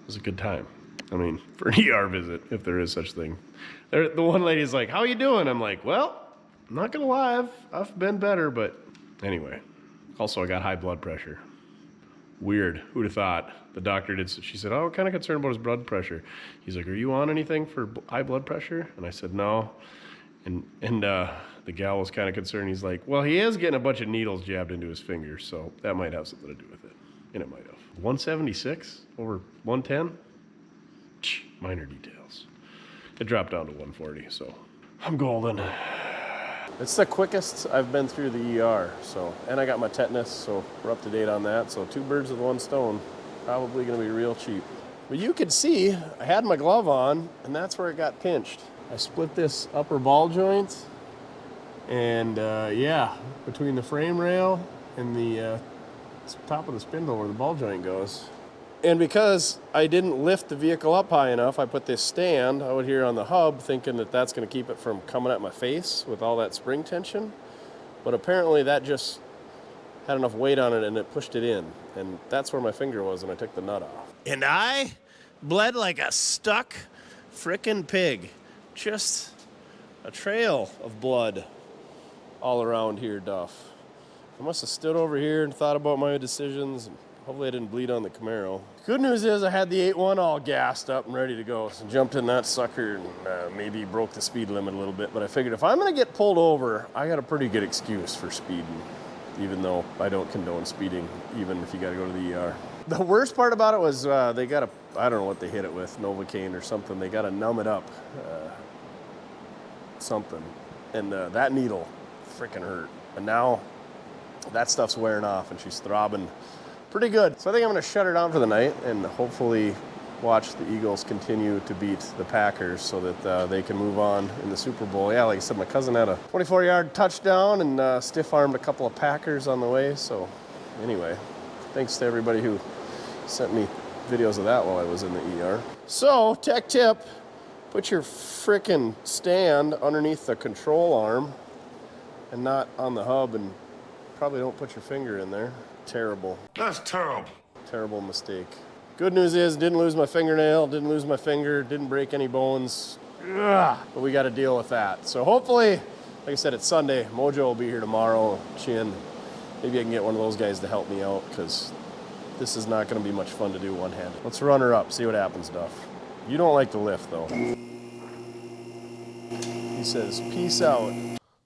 was a good time. I mean, for an ER visit, if there is such thing. The one lady's like, how you doing? I'm like, well, I'm not gonna lie, I've been better, but anyway. Also, I got high blood pressure. Weird, who'd have thought? The doctor did, she said, oh, I'm kind of concerned about his blood pressure. He's like, are you on anything for high blood pressure? And I said, no. And the gal was kind of concerned. He's like, well, he is getting a bunch of needles jabbed into his fingers, so that might have something to do with it. And it might have. 176 over 110? Minor details. It dropped down to 140, so I'm golden. It's the quickest I've been through the ER, so, and I got my tetanus, so we're up to date on that. So 2 birds with 1 stone, probably gonna be real cheap. But you could see, I had my glove on, and that's where it got pinched. I split this upper ball joint, and yeah, between the frame rail and the top of the spindle where the ball joint goes, And because I didn't lift the vehicle up high enough, I put this stand out here on the hub thinking that that's going to keep it from coming at my face with all that spring tension. But apparently that just had enough weight on it and it pushed it in. And that's where my finger was when I took the nut off. And I bled like a stuck frickin' pig. Just a trail of blood all around here, Duff. I must have stood over here and thought about my decisions. And hopefully I didn't bleed on the Camaro. Good news is I had the 8.1 all gassed up and ready to go. So jumped in that sucker and maybe broke the speed limit a little bit. But I figured if I'm gonna get pulled over, I got a pretty good excuse for speeding, even though I don't condone speeding, even if you gotta go to the ER. The worst part about it was they got a, I don't know what they hit it with, Novocaine or something. They got to numb it up, something. And that needle freaking hurt. And now that stuff's wearing off and she's throbbing pretty good. So I think I'm gonna shut her down for the night and hopefully watch the Eagles continue to beat the Packers so that they can move on in the Super Bowl. Yeah, like I said, my cousin had a 24-yard touchdown and stiff-armed a couple of Packers on the way. So anyway, thanks to everybody who sent me videos of that while I was in the ER. So, tech tip, put your frickin' stand underneath the control arm and not on the hub, and probably don't put your finger in there. Terrible. That's terrible. Terrible mistake. Good news is, didn't lose my fingernail, didn't lose my finger, didn't break any bones. Ugh, but we got to deal with that. So hopefully, like I said, it's Sunday. Mojo will be here tomorrow. Chin, maybe I can get one of those guys to help me out because this is not going to be much fun to do one-handed. Let's run her up, see what happens, Duff. You don't like the lift, though. He says, peace out.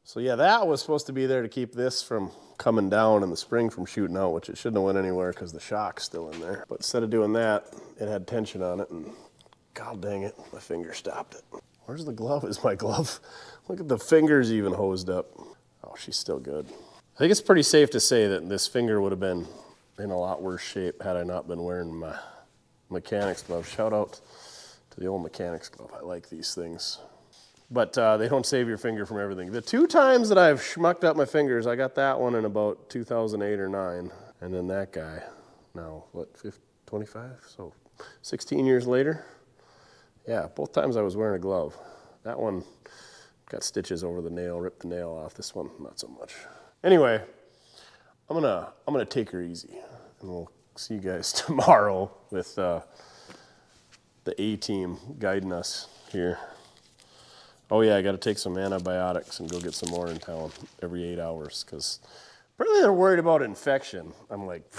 So yeah, that was supposed to be there to keep this from coming down and the spring from shooting out, which it shouldn't have went anywhere because the shock's still in there. But instead of doing that, it had tension on it, and god dang it, my finger stopped it. Where's the glove? Is my glove? Look at the fingers even hosed up. Oh, she's still good. I think it's pretty safe to say that this finger would have been in a lot worse shape had I not been wearing my mechanics glove. Shout out to the old mechanics glove. I like these things. But they don't save your finger from everything. The 2 times that I've schmucked up my fingers, I got that one in about 2008 or 9. And then that guy, now, what, 25? So 16 years later? Yeah, both times I was wearing a glove. That one got stitches over the nail, ripped the nail off. This one, not so much. Anyway, I'm gonna take her easy, and we'll see you guys tomorrow with the A-team guiding us here. Oh yeah, I got to take some antibiotics and go get some more in town every 8 hours because apparently they're worried about infection. I'm like,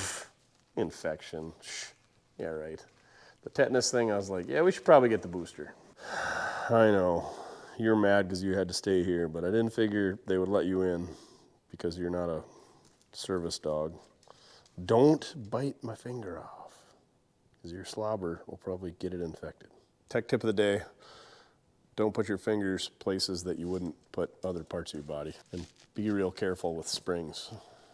infection? Shh. Yeah, right. The tetanus thing, I was like, yeah, we should probably get the booster. I know you're mad because you had to stay here, but I didn't figure they would let you in because you're not a service dog. Don't bite my finger off because your slobber will probably get it infected. Tech tip of the day, don't put your fingers places that you wouldn't put other parts of your body. And be real careful with springs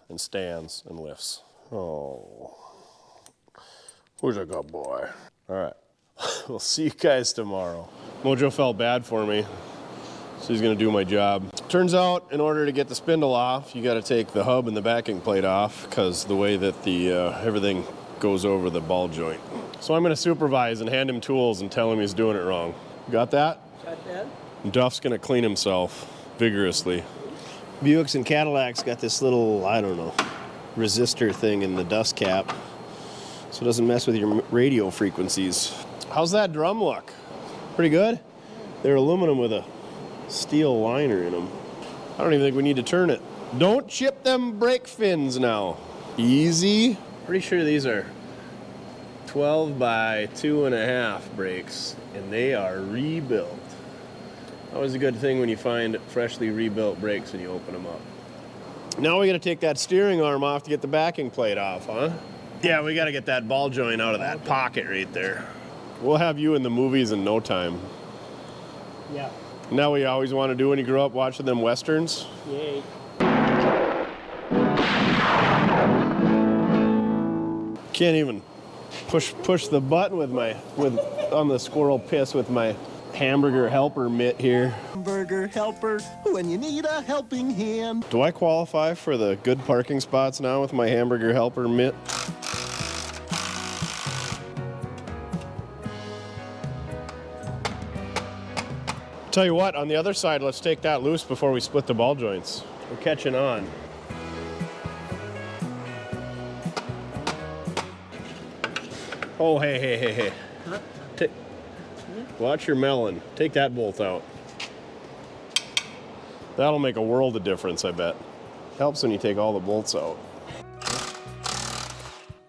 and stands and lifts. Oh, who's a good boy? All right, we'll see you guys tomorrow. Mojo felt bad for me. She's gonna do my job. Turns out, in order to get the spindle off, you gotta take the hub and the backing plate off because the way that the everything goes over the ball joint. So I'm gonna supervise and hand him tools and tell him he's doing it wrong. Got that? Got that. And Duff's gonna clean himself vigorously. Buicks and Cadillacs got this little, I don't know, resistor thing in the dust cap so it doesn't mess with your radio frequencies. How's that drum look? Pretty good? They're aluminum with a steel liner in them. I don't even think we need to turn it. Don't chip them brake fins now. Easy. Pretty sure these are 12 by 2.5 brakes, and they are rebuilt. Always a good thing when you find freshly rebuilt brakes and you open them up. Now we gotta take that steering arm off to get the backing plate off, huh? Yeah, we gotta get that ball joint out of that pocket right there. We'll have you in the movies in no time. Yeah. Now what you always want to do when you grow up watching them westerns? Yay. Can't even push the button on the squirrel piss with my hamburger helper mitt here. Hamburger helper, when you need a helping hand. Do I qualify for the good parking spots now with my hamburger helper mitt? Tell you what, on the other side, let's take that loose before we split the ball joints. We're catching on. Oh, hey. Watch your melon. Take that bolt out. That'll make a world of difference, I bet. Helps when you take all the bolts out.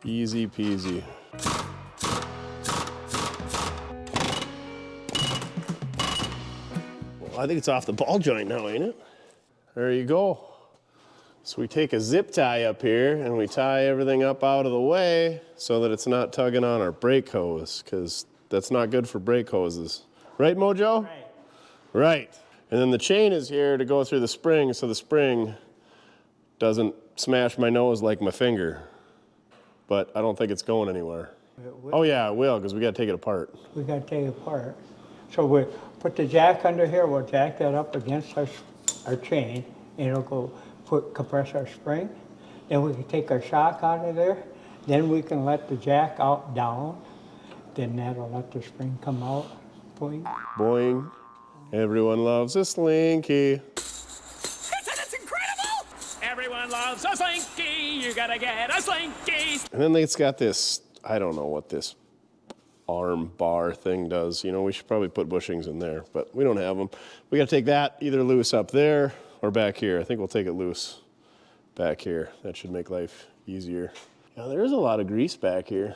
Easy peasy. Well, I think it's off the ball joint now, ain't it? There you go. So we take a zip tie up here and we tie everything up out of the way so that it's not tugging on our brake hose, because that's not good for brake hoses. Right, Mojo? Right. Right. And then the chain is here to go through the spring so the spring doesn't smash my nose like my finger. But I don't think it's going anywhere. Oh yeah, it will, because we got to take it apart. We got to take it apart. So we put the jack under here, we'll jack that up against our chain, and it'll go compress our spring. Then we can take our shock out of there. Then we can let the jack out down. Then that'll let the spring come out. Boing. Boing. Everyone loves a slinky. That's incredible! Everyone loves a slinky. You gotta get a slinky. And then it's got this, I don't know what this arm bar thing does. You know, we should probably put bushings in there, but we don't have them. We got to take that either loose up there or back here. I think we'll take it loose back here. That should make life easier. Now, there's a lot of grease back here.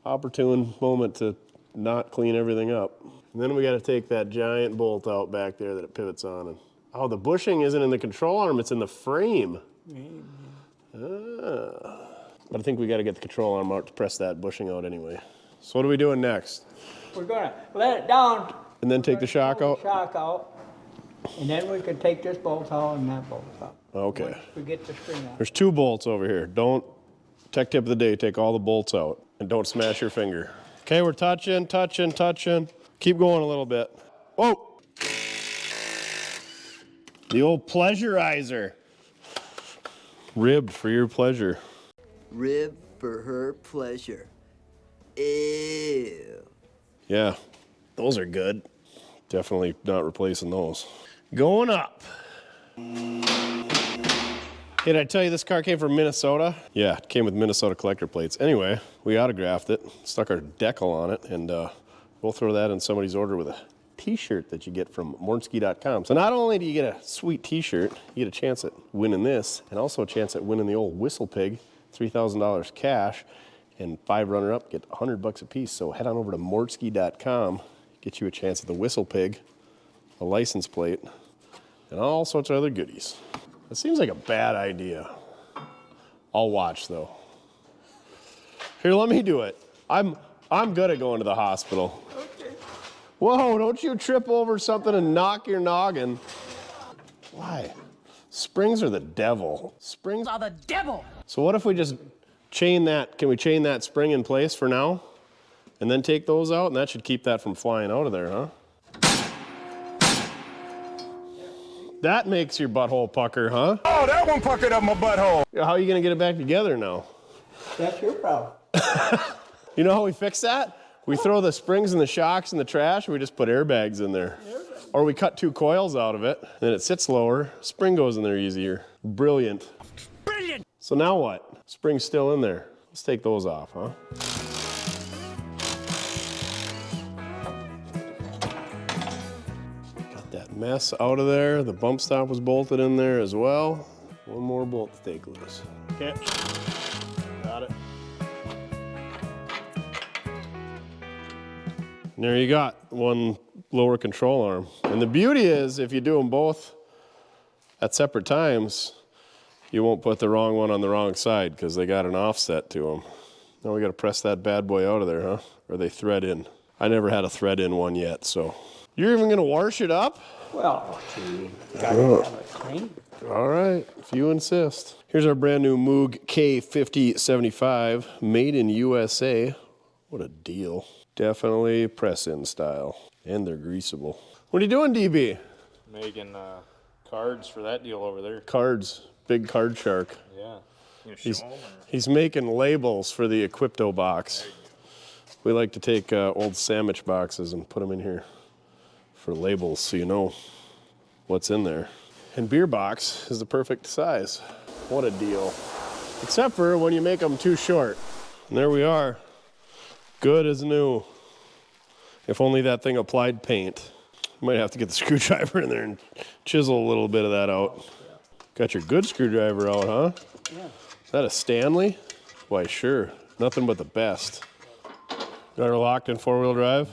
Opportune moment to not clean everything up. And then we got to take that giant bolt out back there that it pivots on. And oh, the bushing isn't in the control arm, it's in the frame. But I think we got to get the control arm out to press that bushing out anyway. So what are we doing next? We're going to let it down. And then take the shock out? Shock out. And then we can take this bolt out and that bolt out. Okay. Once we get the spring out. There's 2 bolts over here. Don't, tech tip of the day, take all the bolts out and don't smash your finger. Okay, we're touching. Keep going a little bit. Whoa! The old pleasurizer. Ribbed for your pleasure. Rib for her pleasure. Ew. Yeah, those are good. Definitely not replacing those. Going up. Hey, did I tell you this car came from Minnesota? Yeah, it came with Minnesota collector plates. Anyway, we autographed it, stuck our decal on it, and we'll throw that in somebody's order with a t-shirt that you get from mortske.com. So not only do you get a sweet t-shirt, you get a chance at winning this, and also a chance at winning the old Whistle Pig, $3,000 cash, and 5 runner-up get $100 a piece. So head on over to mortske.com, get you a chance at the Whistle Pig, a license plate, and all sorts of other goodies. It seems like a bad idea. I'll watch though. Here, let me do it. I'm good at going to the hospital. Okay. Whoa, don't you trip over something and knock your noggin. Why? Springs are the devil. Springs Are the devil. So what if we just chain that, can we chain that spring in place for now? And then take those out, and that should keep that from flying out of there, huh? That makes your butthole pucker, huh? Oh, that one puckered up my butthole. How are you gonna get it back together now? That's your problem. You know how we fix that? We throw the springs and the shocks in the trash, and we just put airbags in there. Or we cut 2 coils out of it, and then it sits lower, spring goes in there easier. Brilliant. Brilliant. So now what? Spring's still in there. Let's take those off, huh? Got that mess out of there. The bump stop was bolted in there as well. One more bolt to take loose. Okay. Got it. And there you got one lower control arm. And the beauty is, if you do them both at separate times, you won't put the wrong one on the wrong side because they got an offset to them. Now we got to press that bad boy out of there, huh? Or they thread in. I never had a thread in one yet, so. You're even going to wash it up? Well, you gotta have it clean. All right, if you insist. Here's our brand new Moog K5075, made in USA. What a deal. Definitely press-in style, and they're greasable. What are you doing, DB? Making cards for that deal over there. Cards, big card shark. Yeah. He's making labels for the Equipto box. We like to take old sandwich boxes and put them in here. for labels so you know what's in there. And beer box is the perfect size. What a deal. Except for when you make them too short. And there we are. Good as new. If only that thing applied paint. Might have to get the screwdriver in there and chisel a little bit of that out. Got your good screwdriver out, huh? Yeah. Is that a Stanley? Why, sure. Nothing but the best. Got her locked in 4-wheel drive?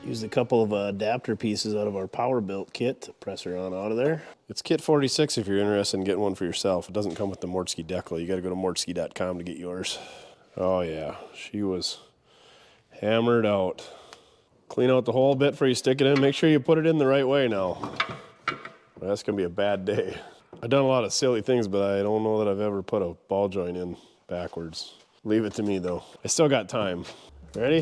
Used a couple of adapter pieces out of our power built kit to press her on out of there. It's kit 46 if you're interested in getting one for yourself. It doesn't come with the Mortske decal. You got to go to mortske.com to get yours. Oh yeah, she was hammered out. Clean out the whole bit before you stick it in. Make sure you put it in the right way now. Well, that's gonna be a bad day. I've done a lot of silly things, but I don't know that I've ever put a ball joint in backwards. Leave it to me though. I still got time. Ready?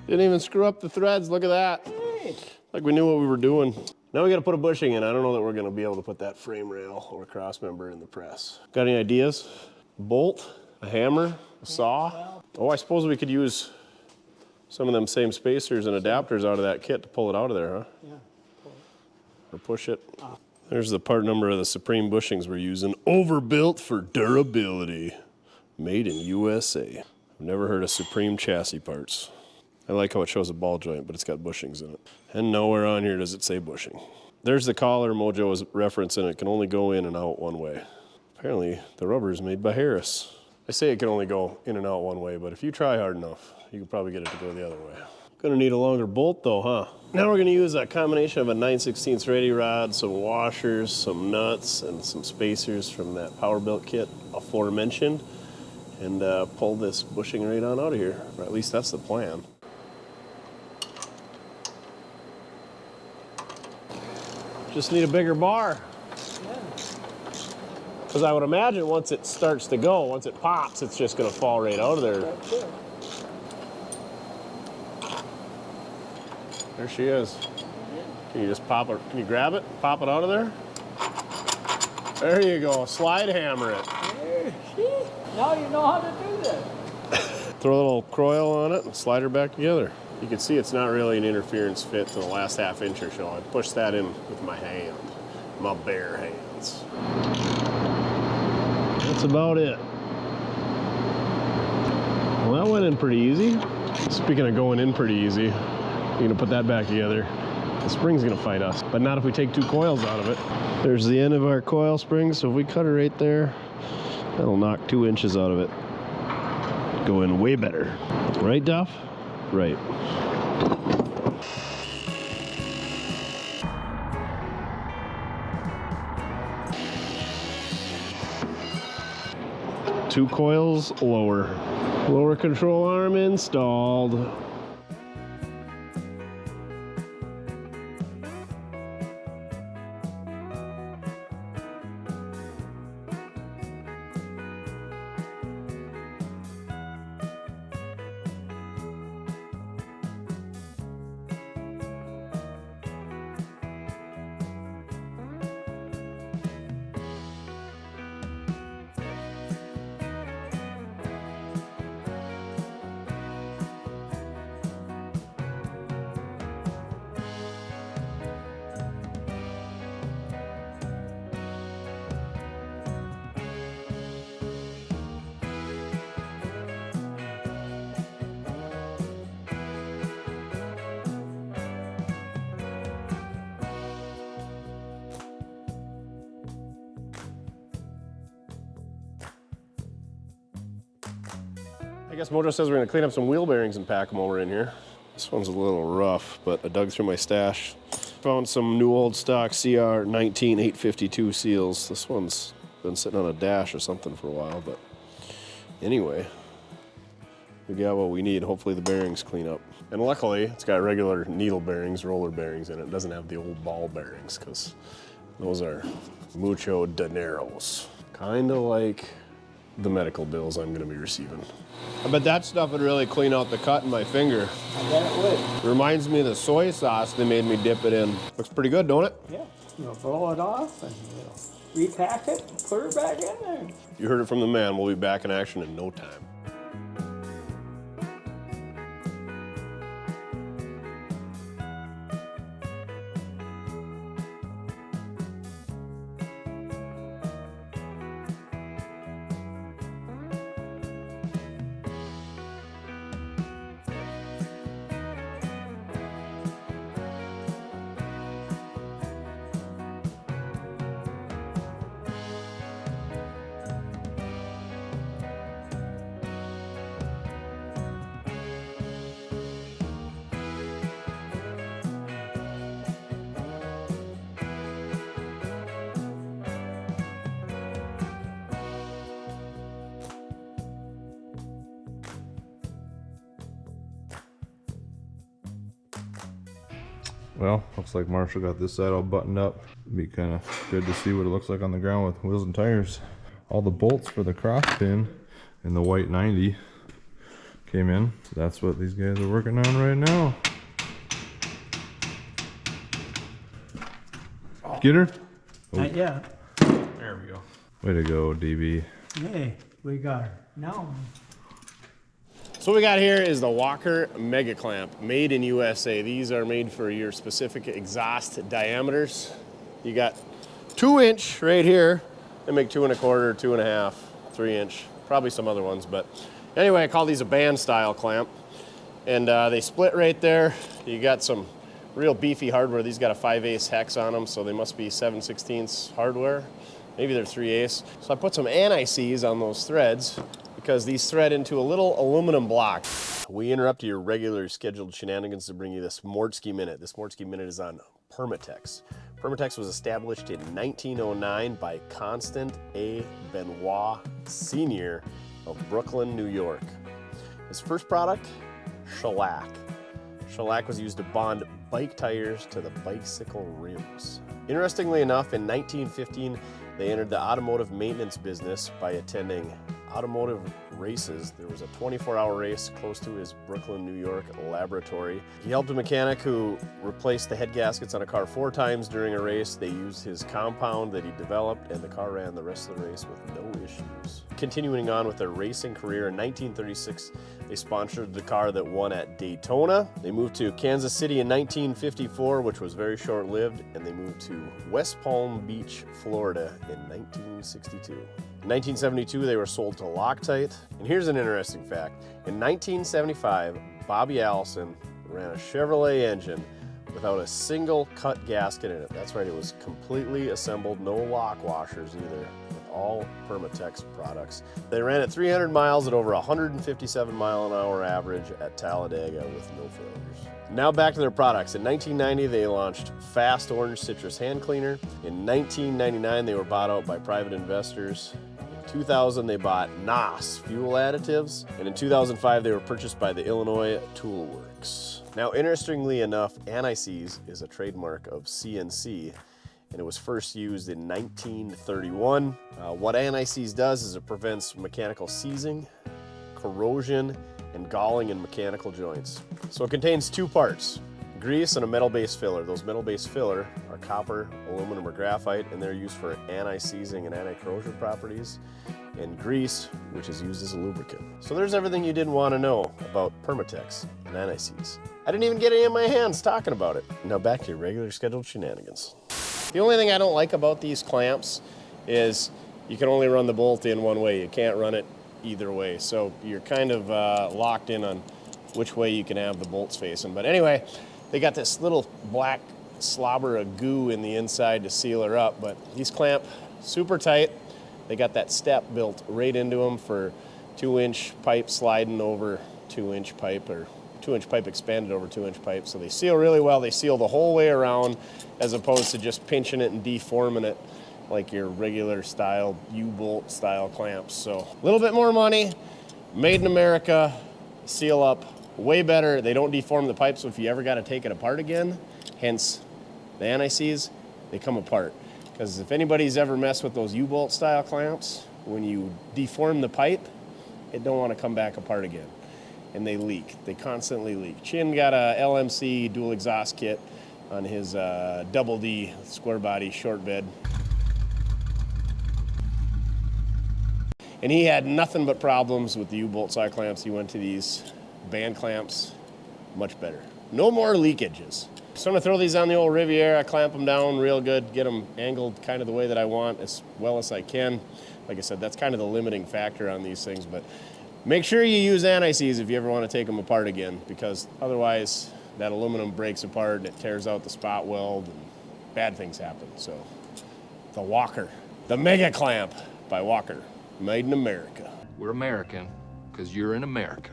Didn't even screw up the threads, look at that. Like we knew what we were doing. Now we gotta put a bushing in. I don't know that we're gonna be able to put that frame rail or cross member in the press. Got any ideas? A bolt, a hammer, a saw? Oh, I suppose we could use some of them same spacers and adapters out of that kit to pull it out of there, huh? Yeah. Or push it. There's the part number of the Supreme bushings we're using. Overbuilt for durability. Made in USA. I've never heard of Supreme chassis parts. I like how it shows a ball joint, but it's got bushings in it. And nowhere on here does it say bushing. There's the collar Mojo was referencing. It can only go in and out one way. Apparently, the rubber is made by Harris. I say it can only go in and out one way, but if you try hard enough, you can probably get it to go the other way. Gonna need a longer bolt though, huh? Now we're gonna use a combination of a 9/16 ready rod, some washers, some nuts, and some spacers from that power built kit aforementioned, and pull this bushing right on out of here. Or at least that's the plan. Just need a bigger bar. Because I would imagine once it starts to go, once it pops, it's just going to fall right out of there. There she is. Can you just pop it? Can you grab it? Pop it out of there? There you go. Slide hammer it. Now you know how to do this. Throw a little coil on it and slide her back together. You can see it's not really an interference fit to the last half inch or so. I pushed that in with my hand, my bare hands. That's about it. Well, that went in pretty easy. Speaking of going in pretty easy, you're gonna put that back together. The spring's gonna fight us, but not if we take 2 coils out of it. There's the end of our coil spring, so if we cut it right there, that'll knock 2 inches out of it. Go in way better. Right, Duff? Right. Two coils lower. Lower control arm installed. I guess Mojo says we're gonna clean up some wheel bearings and pack them over in here. This one's a little rough, but I dug through my stash. Found some new old stock CR 19 852 seals. This one's been sitting on a dash or something for a while, but anyway, we got what we need. Hopefully the bearings clean up. And luckily, it's got regular needle bearings, roller bearings in it. It doesn't have the old ball bearings, because those are mucho dineros. Kind of like the medical bills I'm gonna be receiving. I bet that stuff would really clean out the cut in my finger. I bet it would. Reminds me of the soy sauce they made me dip it in. Looks pretty good, don't it? Yeah. You'll blow it off and you'll repack it and put it back in there. You heard it from the man. We'll be back in action in no time. Well, looks like Marshall got this side all buttoned up. Be kind of good to see what it looks like on the ground with wheels and tires. All the bolts for the cross pin and the white 90 came in. That's what these guys are working on right now. Get her? Oh. Not yet. There we go. Way to go, DB. Hey, we got her. Now. So what we got here is the Walker Mega Clamp, made in USA. These are made for your specific exhaust diameters. You got 2-inch right here. They make 2 1/4, 2 1/2, 3-inch, probably some other ones. But anyway, I call these a band style clamp. And they split right there. You got some real beefy hardware. These got a 5/8 hex on them, so they must be 7/16 hardware. Maybe they're 3/8. So I put some anti-seize on those threads, because these thread into a little aluminum block. We interrupt your regular scheduled shenanigans to bring you this Mortske Minute. This Mortske Minute is on Permatex. Permatex was established in 1909 by Constant A. Benoit Sr. of Brooklyn, New York. His first product, shellac. Shellac was used to bond bike tires to the bicycle rims. Interestingly enough, in 1915, they entered the automotive maintenance business by attending automotive races. There was a 24-hour race close to his Brooklyn, New York laboratory. He helped a mechanic who replaced the head gaskets on a car 4 times during a race. They used his compound that he developed, and the car ran the rest of the race with no issues. Continuing on with their racing career, in 1936, they sponsored the car that won at Daytona. They moved to Kansas City in 1954, which was very short-lived, and they moved to West Palm Beach, Florida in 1962. In 1972, they were sold to Loctite. And here's an interesting fact. In 1975, Bobby Allison ran a Chevrolet engine without a single cut gasket in it. That's right, it was completely assembled, no lock washers either, with all Permatex products. They ran at 300 miles at over 157 mile-an-hour average at Talladega with no failures. Now back to their products. In 1990, they launched Fast Orange Citrus Hand Cleaner. In 1999, they were bought out by private investors. In 2000, they bought NOS Fuel Additives. And in 2005, they were purchased by the Illinois Tool Works. Now, interestingly enough, anti-seize is a trademark of CNC, and it was first used in 1931. What anti-seize does is it prevents mechanical seizing, corrosion, and galling in mechanical joints. So it contains 2 parts, grease and a metal-based filler. Those metal-based filler are copper, aluminum, or graphite, and they're used for anti-seizing and anti-corrosion properties, and grease, which is used as a lubricant. So there's everything you didn't want to know about Permatex and anti-seize. I didn't even get any in my hands talking about it. Now back to your regular scheduled shenanigans. The only thing I don't like about these clamps is you can only run the bolt in one way. You can't run it either way. So you're kind of locked in on which way you can have the bolts facing. But anyway, they got this little black slobber of goo in the inside to seal her up, but these clamp super tight. They got that step built right into them for 2-inch pipe sliding over 2-inch pipe, or 2-inch pipe expanded over 2-inch pipe. So they seal really well. They seal the whole way around as opposed to just pinching it and deforming it like your regular style U-bolt style clamps. So a little bit more money, made in America, seal up way better. They don't deform the pipe, so if you ever got to take it apart again, hence the anti-seize, they come apart. Because if anybody's ever messed with those U-bolt style clamps, when you deform the pipe, it don't want to come back apart again. And they leak. They constantly leak. Chin got a LMC dual exhaust kit on his double D square body short bed. And he had nothing but problems with the U-bolt side clamps. He went to these band clamps, much better. No more leakages. So I'm gonna throw these on the old Riviera, clamp them down real good, get them angled kind of the way that I want as well as I can. Like I said, that's kind of the limiting factor on these things, but make sure you use anti-seize if you ever want to take them apart again, because otherwise that aluminum breaks apart and it tears out the spot weld and bad things happen. So the Walker, the Mega Clamp by Walker, made in America. We're American because you're in America.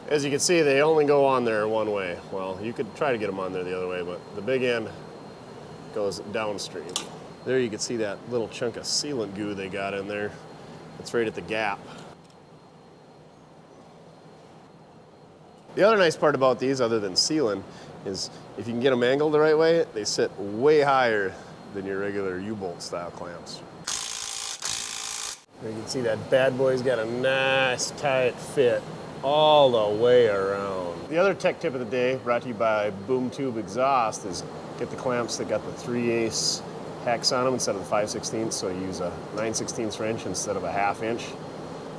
As you can see, they only go on there one way. Well, you could try to get them on there the other way, but the big end goes downstream. There you can see that little chunk of sealant goo they got in there. It's right at the gap. The other nice part about these, other than sealing, is if you can get them angled the right way, they sit way higher than your regular U-bolt style clamps. There you can see that bad boy's got a nice tight fit all the way around. The other tech tip of the day, brought to you by Boom Tube Exhaust, is get the clamps that got the 3/8 hex on them instead of the 5/16, so you use a 9/16 wrench instead of a 1/2 inch.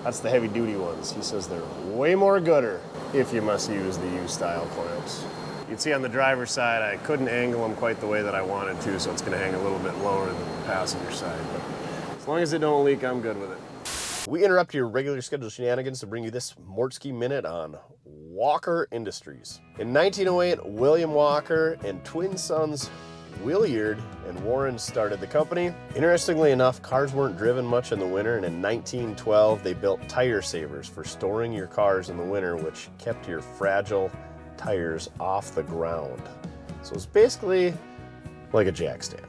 That's the heavy duty ones. He says they're way more gooder if you must use the U-style clamps. You can see on the driver's side, I couldn't angle them quite the way that I wanted to, so it's gonna hang a little bit lower than the passenger side. But as long as it don't leak, I'm good with it. We interrupt your regular scheduled shenanigans to bring you this Mortske Minute on Walker Industries. In 1908, William Walker and twin sons Williard and Warren started the company. Interestingly enough, cars weren't driven much in the winter, and in 1912 they built tire savers for storing your cars in the winter, which kept your fragile tires off the ground. So it's basically like a jack stand.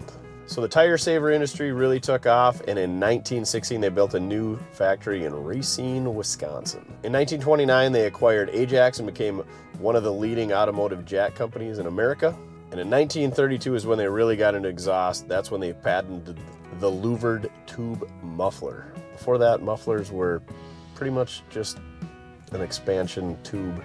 So the tire saver industry really took off, and in 1916 they built a new factory in Racine, Wisconsin. In 1929 they acquired Ajax and became one of the leading automotive jack companies in America. And in 1932 is when they really got into exhaust. That's when they patented the louvered tube muffler. Before that, mufflers were pretty much just an expansion tube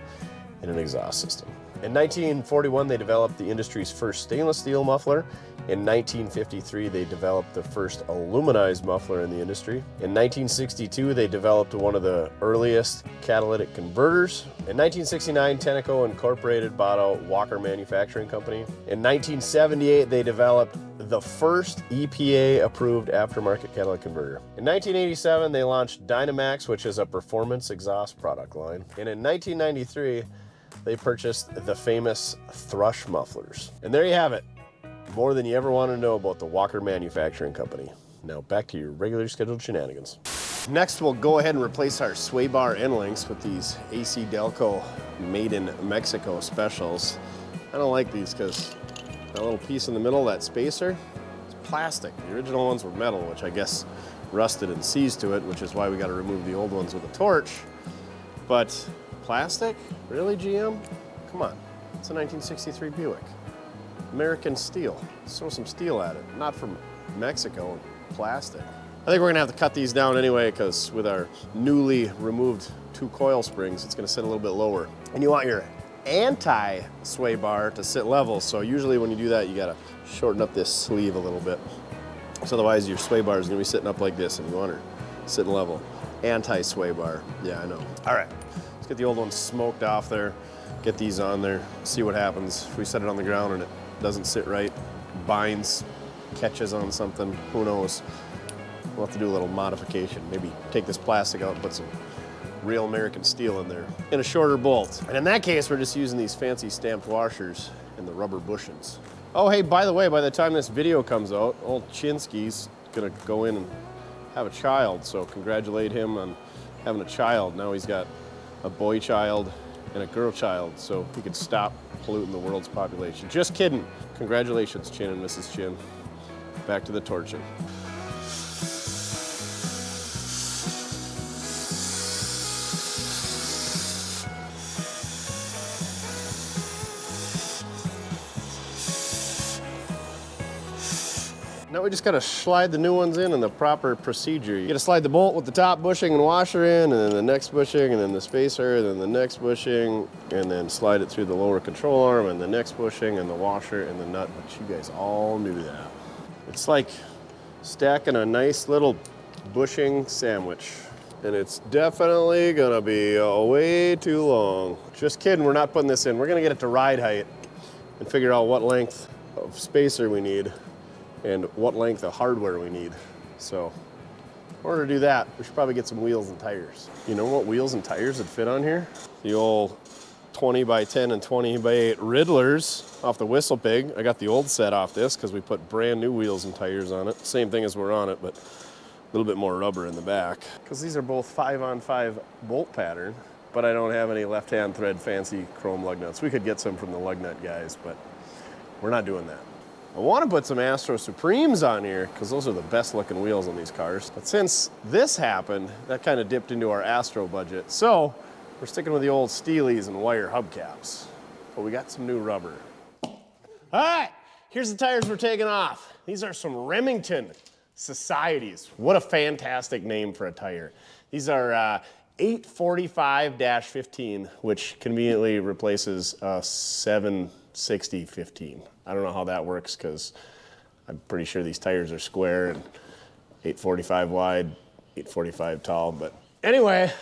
in an exhaust system. In 1941, they developed the industry's first stainless steel muffler. In 1953, they developed the first aluminized muffler in the industry. In 1962, they developed one of the earliest catalytic converters. In 1969, Tenneco Incorporated bought out Walker Manufacturing Company. In 1978, they developed the first EPA-approved aftermarket catalytic converter. In 1987, they launched Dynamax, which is a performance exhaust product line. And in 1993, they purchased the famous Thrush mufflers. And there you have it. More than you ever want to know about the Walker Manufacturing Company. Now back to your regularly scheduled shenanigans. Next, we'll go ahead and replace our sway bar end links with these AC Delco made in Mexico specials. I don't like these because that little piece in the middle, that spacer, it's plastic. The original ones were metal, which I guess rusted and seized to it, which is why we got to remove the old ones with a torch. But plastic? Really, GM? Come on, it's a 1963 Buick. American steel. Let's throw some steel at it, not from Mexico, plastic. I think we're gonna have to cut these down anyway, because with our newly removed 2 coil springs, it's gonna sit a little bit lower. And you want your anti-sway bar to sit level, so usually when you do that, you gotta shorten up this sleeve a little bit. So otherwise your sway bar is gonna be sitting up like this, and you want her sitting level. Anti-sway bar, yeah, I know. All right, let's get the old ones smoked off there, get these on there, see what happens. If we set it on the ground and it doesn't sit right, binds, catches on something, who knows. We'll have to do a little modification. Maybe take this plastic out and put some real American steel in there and a shorter bolt. And in that case, we're just using these fancy stamped washers and the rubber bushings. Oh, hey, by the way, by the time this video comes out, old Chinsky's gonna go in and have a child. So congratulate him on having a child. Now he's got a boy child and a girl child, so he could stop polluting the world's population. Just kidding. Congratulations, Chin and Mrs. Chin. Back to the torching. Now we just gotta slide the new ones in the proper procedure. You gotta slide the bolt with the top bushing and washer in, and then the next bushing, and then the spacer, and then the next bushing, and then slide it through the lower control arm, and the next bushing, and the washer, and the nut. But you guys all knew that. It's like stacking a nice little bushing sandwich. And it's definitely gonna be way too long. Just kidding, we're not putting this in. We're gonna get it to ride height and figure out what length of spacer we need and what length of hardware we need. So in order to do that, we should probably get some wheels and tires. You know what wheels and tires would fit on here? The old 20 by 10 and 20 by 8 Riddlers off the Whistle Pig. I got the old set off this because we put brand new wheels and tires on it. Same thing as we're on it, but a little bit more rubber in the back. Because these are both 5-on-5 bolt pattern, but I don't have any left-hand thread fancy chrome lug nuts. We could get some from the lug nut guys, but we're not doing that. I want to put some Astro Supremes on here because those are the best looking wheels on these cars. But since this happened, that kind of dipped into our Astro budget. So we're sticking with the old Steelies and wire hubcaps. But we got some new rubber. All right, here's the tires we're taking off. These are some Remington Societies. What a fantastic name for a tire. These are 845-15, which conveniently replaces 760-15. I don't know how that works because I'm pretty sure these tires are square and 845 wide, 845 tall. But anyway,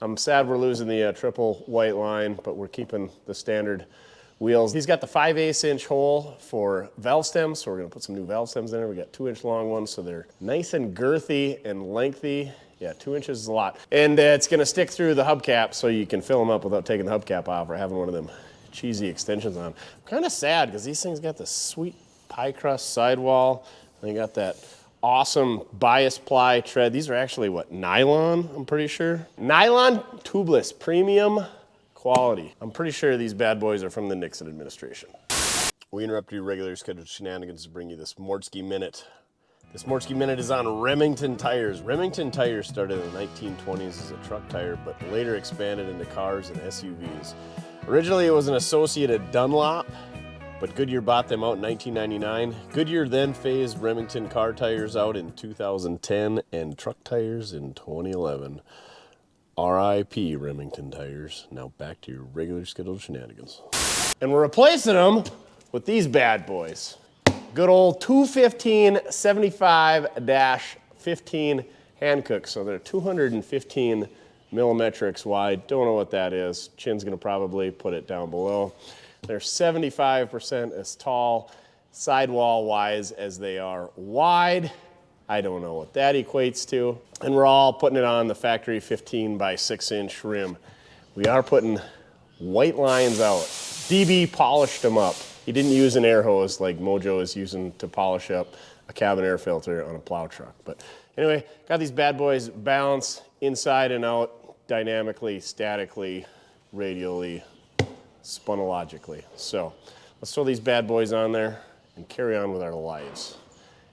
I'm sad we're losing the triple white line, but we're keeping the standard wheels. He's got the 5/8" hole for valve stems, so we're gonna put some new valve stems in there. We got 2-inch long ones, so they're nice and girthy and lengthy. Yeah, 2 inches is a lot. And it's gonna stick through the hubcap so you can fill them up without taking the hubcap off or having one of them cheesy extensions on. I'm kind of sad because these things got the sweet pie crust sidewall. And they got that awesome bias ply tread. These are actually what, nylon, I'm pretty sure. Nylon tubeless, premium quality. I'm pretty sure these bad boys are from the Nixon administration. We interrupt your regular scheduled shenanigans to bring you this Mortske Minute. This Mortske Minute is on Remington tires. Remington tires started in the 1920s as a truck tire, but later expanded into cars and SUVs. Originally, it was an associated Dunlop, but Goodyear bought them out in 1999. Goodyear then phased Remington car tires out in 2010 and truck tires in 2011. RIP Remington tires. Now back to your regular scheduled shenanigans. And we're replacing them with these bad boys. Good old 215/75-15 Hankook. So they're 215 millimetrics wide. Don't know what that is. Chin's gonna probably put it down below. They're 75% as tall, sidewall wise as they are wide. I don't know what that equates to. And we're all putting it on the factory 15 by 6-inch rim. We are putting white lines out. DB polished them up. He didn't use an air hose like Mojo is using to polish up a cabin air filter on a plow truck. But anyway, got these bad boys balance inside and out, dynamically, statically, radially, spunologically. So let's throw these bad boys on there and carry on with our lives.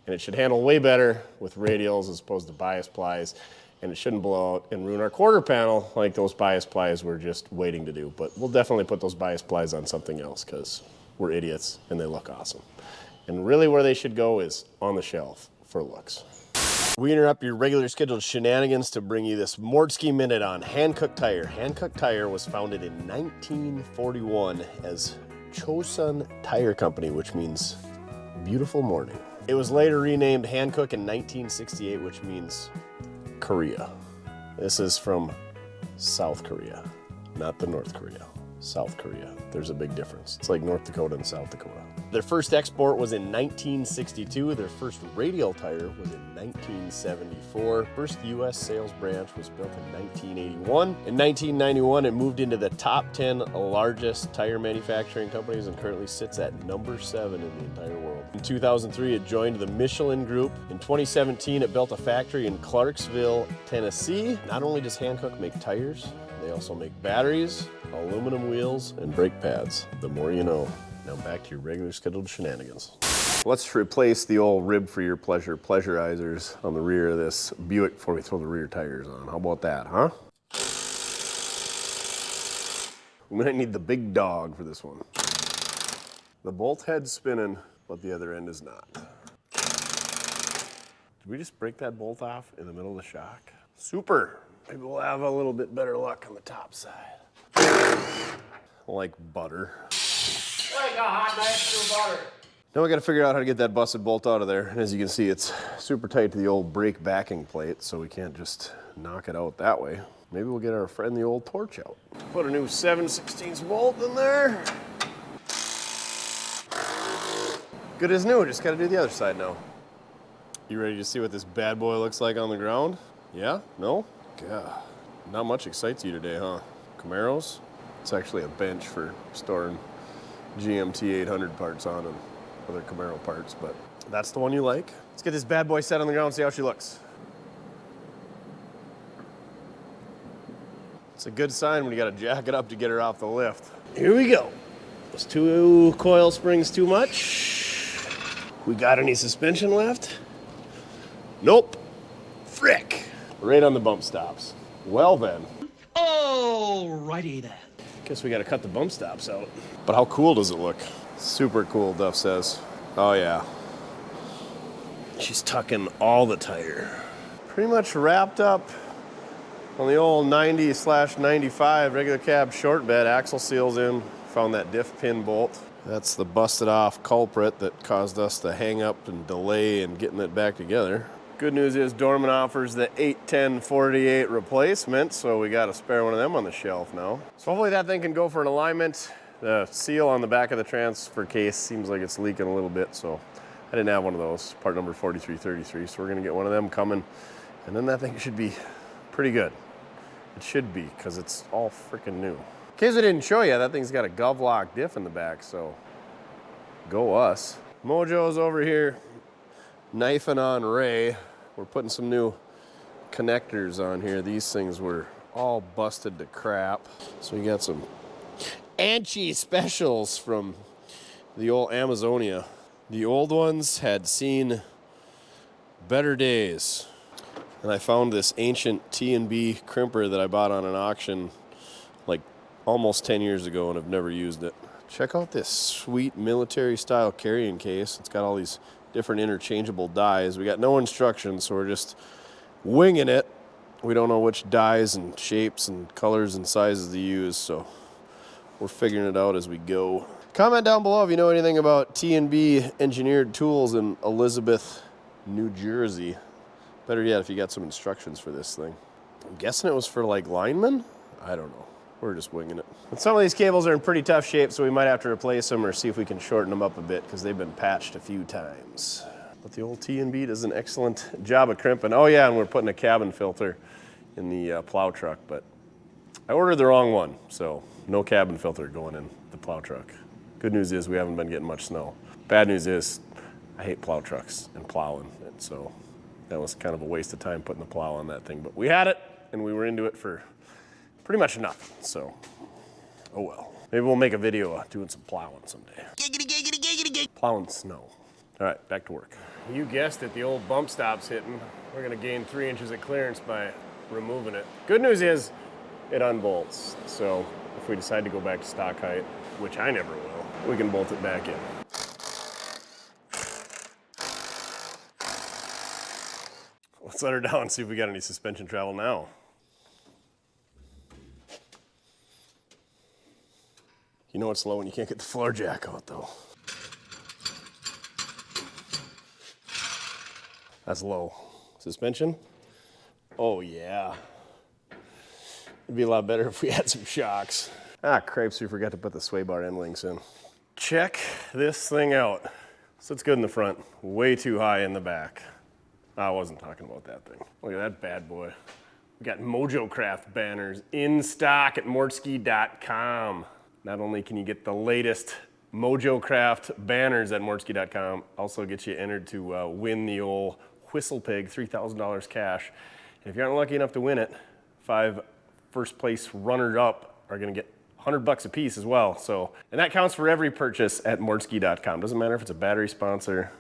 And it should handle way better with radials as opposed to bias plies, and it shouldn't blow out and ruin our quarter panel like those bias plies we're just waiting to do. But we'll definitely put those bias plies on something else because we're idiots and they look awesome. And really where they should go is on the shelf for looks. We interrupt your regular scheduled shenanigans to bring you this Mortske Minute on Hankook Tire. Hankook Tire was founded in 1941 as Chosun Tire Company, which means beautiful morning. It was later renamed Hankook in 1968, which means Korea. This is from South Korea, not the North Korea. South Korea. There's a big difference. It's like North Dakota and South Dakota. Their first export was in 1962. Their first radial tire was in 1974. First U.S. sales branch was built in 1981. In 1991, it moved into the top 10 largest tire manufacturing companies and currently sits at number 7 in the entire world. In 2003, it joined the Michelin Group. In 2017, it built a factory in Clarksville, Tennessee. Not only does Hankook make tires, they also make batteries, aluminum wheels, and brake pads. The more you know. Now back to your regular scheduled shenanigans. Let's replace the old rib for your pleasure pleasurizers on the rear of this Buick before we throw the rear tires on. How about that, huh? We might need the big dog for this one. The bolt head's spinning, but the other end is not. we just break that bolt off in the middle of the shock? Super. Maybe we'll have a little bit better luck on the top side. Like butter. Like a hot knife through butter. Now we got to figure out how to get that busted bolt out of there. And as you can see, it's super tight to the old brake backing plate, so we can't just knock it out that way. Maybe we'll get our friend the old torch out. Put a new 7/16 bolt in there. Good as new, just got to do the other side now. You ready to see what this bad boy looks like on the ground? Yeah? No? God, not much excites you today, huh? Camaros? It's actually a bench for storing GMT 800 parts on and other Camaro parts, but that's the one you like. Let's get this bad boy set on the ground and see how she looks. It's a good sign when you gotta jack it up to get her off the lift. Here we go. Those 2 coil springs too much. We got any suspension left? Nope. Frick. Right on the bump stops. Well then. Alrighty then. Guess we gotta cut the bump stops out. But how cool does it look? Super cool, Duff says. Oh yeah. She's tucking all the tire. Pretty much wrapped up on the old 90/95 regular cab short bed. Axle seals in. Found that diff pin bolt. That's the busted off culprit that caused us to hang up and delay in getting it back together. Good news is Dorman offers the 81048 replacement, so we got a spare one of them on the shelf now. So hopefully that thing can go for an alignment. The seal on the back of the transfer case seems like it's leaking a little bit, so I didn't have one of those, part number 4333, so we're gonna get one of them coming, and then that thing should be pretty good. It should be, because it's all freaking new. In case I didn't show you, that thing's got a GovLock diff in the back, so go us. Mojo's over here knifing on Ray. We're putting some new connectors on here. These things were all busted to crap. So we got some Anchi specials from the old Amazonia. The old ones had seen better days. And I found this ancient T&B crimper that I bought on an auction like almost 10 years ago and have never used it. Check out this sweet military style carrying case. It's got all these different interchangeable dies. We got no instructions, so we're just winging it. We don't know which dies and shapes and colors and sizes to use, so we're figuring it out as we go. Comment down below if you know anything about T&B engineered tools in Elizabeth, New Jersey. Better yet, if you got some instructions for this thing. I'm guessing it was for like linemen? I don't know. We're just winging it. And some of these cables are in pretty tough shape, so we might have to replace them or see if we can shorten them up a bit because they've been patched a few times. But the old T&B does an excellent job of crimping. Oh yeah, and we're putting a cabin filter in the plow truck, but I ordered the wrong one, so no cabin filter going in the plow truck. Good news is we haven't been getting much snow. Bad news is I hate plow trucks and plowing, and so that was kind of a waste of time putting the plow on that thing. But we had it, and we were into it for pretty much nothing, so oh well. Maybe we'll make a video doing some plowing someday. Plowing snow. All right, back to work. You guessed it, the old bump stop's hitting. We're gonna gain 3 inches of clearance by removing it. Good news is it unbolts, so if we decide to go back to stock height, which I never will, we can bolt it back in. Let's let her down and see if we got any suspension travel now. You know it's low when you can't get the floor jack out though. That's low. Suspension? Oh yeah. It'd be a lot better if we had some shocks. Ah, cripes, we forgot to put the sway bar end links in. Check this thing out. So it's good in the front, way too high in the back. I wasn't talking about that thing. Look at that bad boy. We got MojoCraft banners in stock at mortske.com. Not only can you get the latest MojoCraft banners at mortske.com, also get you entered to win the old Whistle Pig $3,000 cash. And if you aren't lucky enough to win it, 5 first place runners-up are gonna get $100 a piece as well. So, and that counts for every purchase at mortske.com. Doesn't matter if it's a battery sponsor,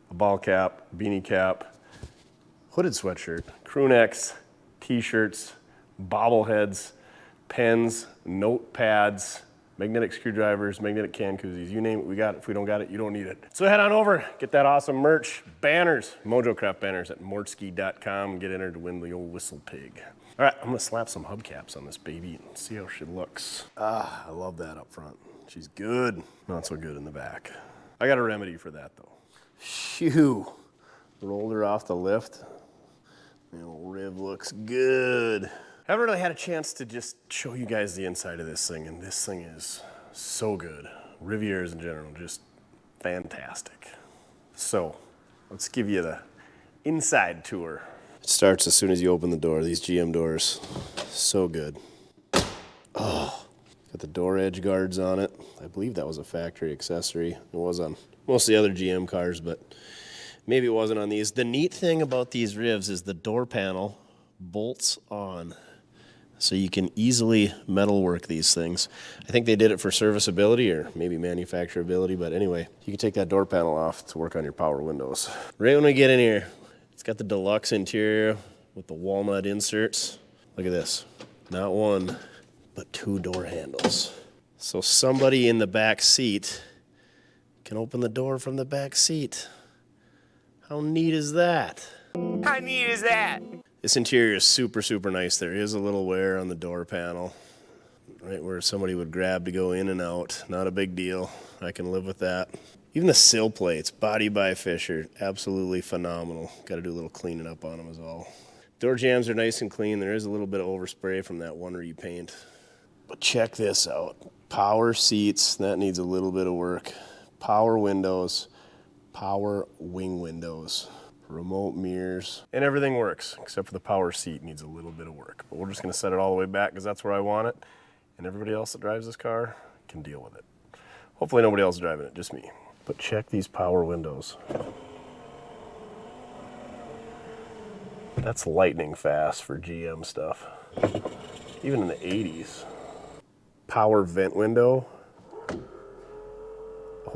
a ball cap, beanie cap, hooded sweatshirt, crew necks, t-shirts, bobbleheads, pens, notepads, Magnetic screwdrivers, magnetic can koozies, you name it, we got it. If we don't got it, you don't need it. So head on over, get that awesome merch, banners, Mojo Craft banners at mortske.com, and get entered to win the old whistle pig. All right, I'm gonna slap some hubcaps on this baby and see how she looks. Ah, I love that up front. She's good, not so good in the back. I got a remedy for that though. Shoo, rolled her off the lift. The old rib looks good. Haven't really had a chance to just show you guys the inside of this thing, and this thing is so good. Rivieras in general, just fantastic. So, let's give you the inside tour. It starts as soon as you open the door. These GM doors, so good. Oh, got the door edge guards on it. I believe that was a factory accessory. It was on most of the other GM cars, but maybe it wasn't on these. The neat thing about these rivs is the door panel bolts on. So you can easily metalwork these things. I think they did it for serviceability or maybe manufacturability, but anyway, you can take that door panel off to work on your power windows. Right when we get in here, it's got the deluxe interior with the walnut inserts. Look at this, not one, but 2 door handles. So somebody in the back seat can open the door from the back seat. How neat is that? How neat is that? This interior is super, super nice. There is a little wear on the door panel, right where somebody would grab to go in and out. Not a big deal. I can live with that. Even the sill plates, body by Fisher, absolutely phenomenal. Got to do a little cleaning up on them as well. Door jambs are nice and clean. There is a little bit of overspray from that one repaint. But check this out. Power seats, that needs a little bit of work. Power windows, power wing windows. Remote mirrors, and everything works except for the power seat needs a little bit of work. But we're just gonna set it all the way back because that's where I want it, and everybody else that drives this car can deal with it. Hopefully nobody else is driving it, just me. But check these power windows. That's lightning fast for GM stuff. Even in the 80s. Power vent window.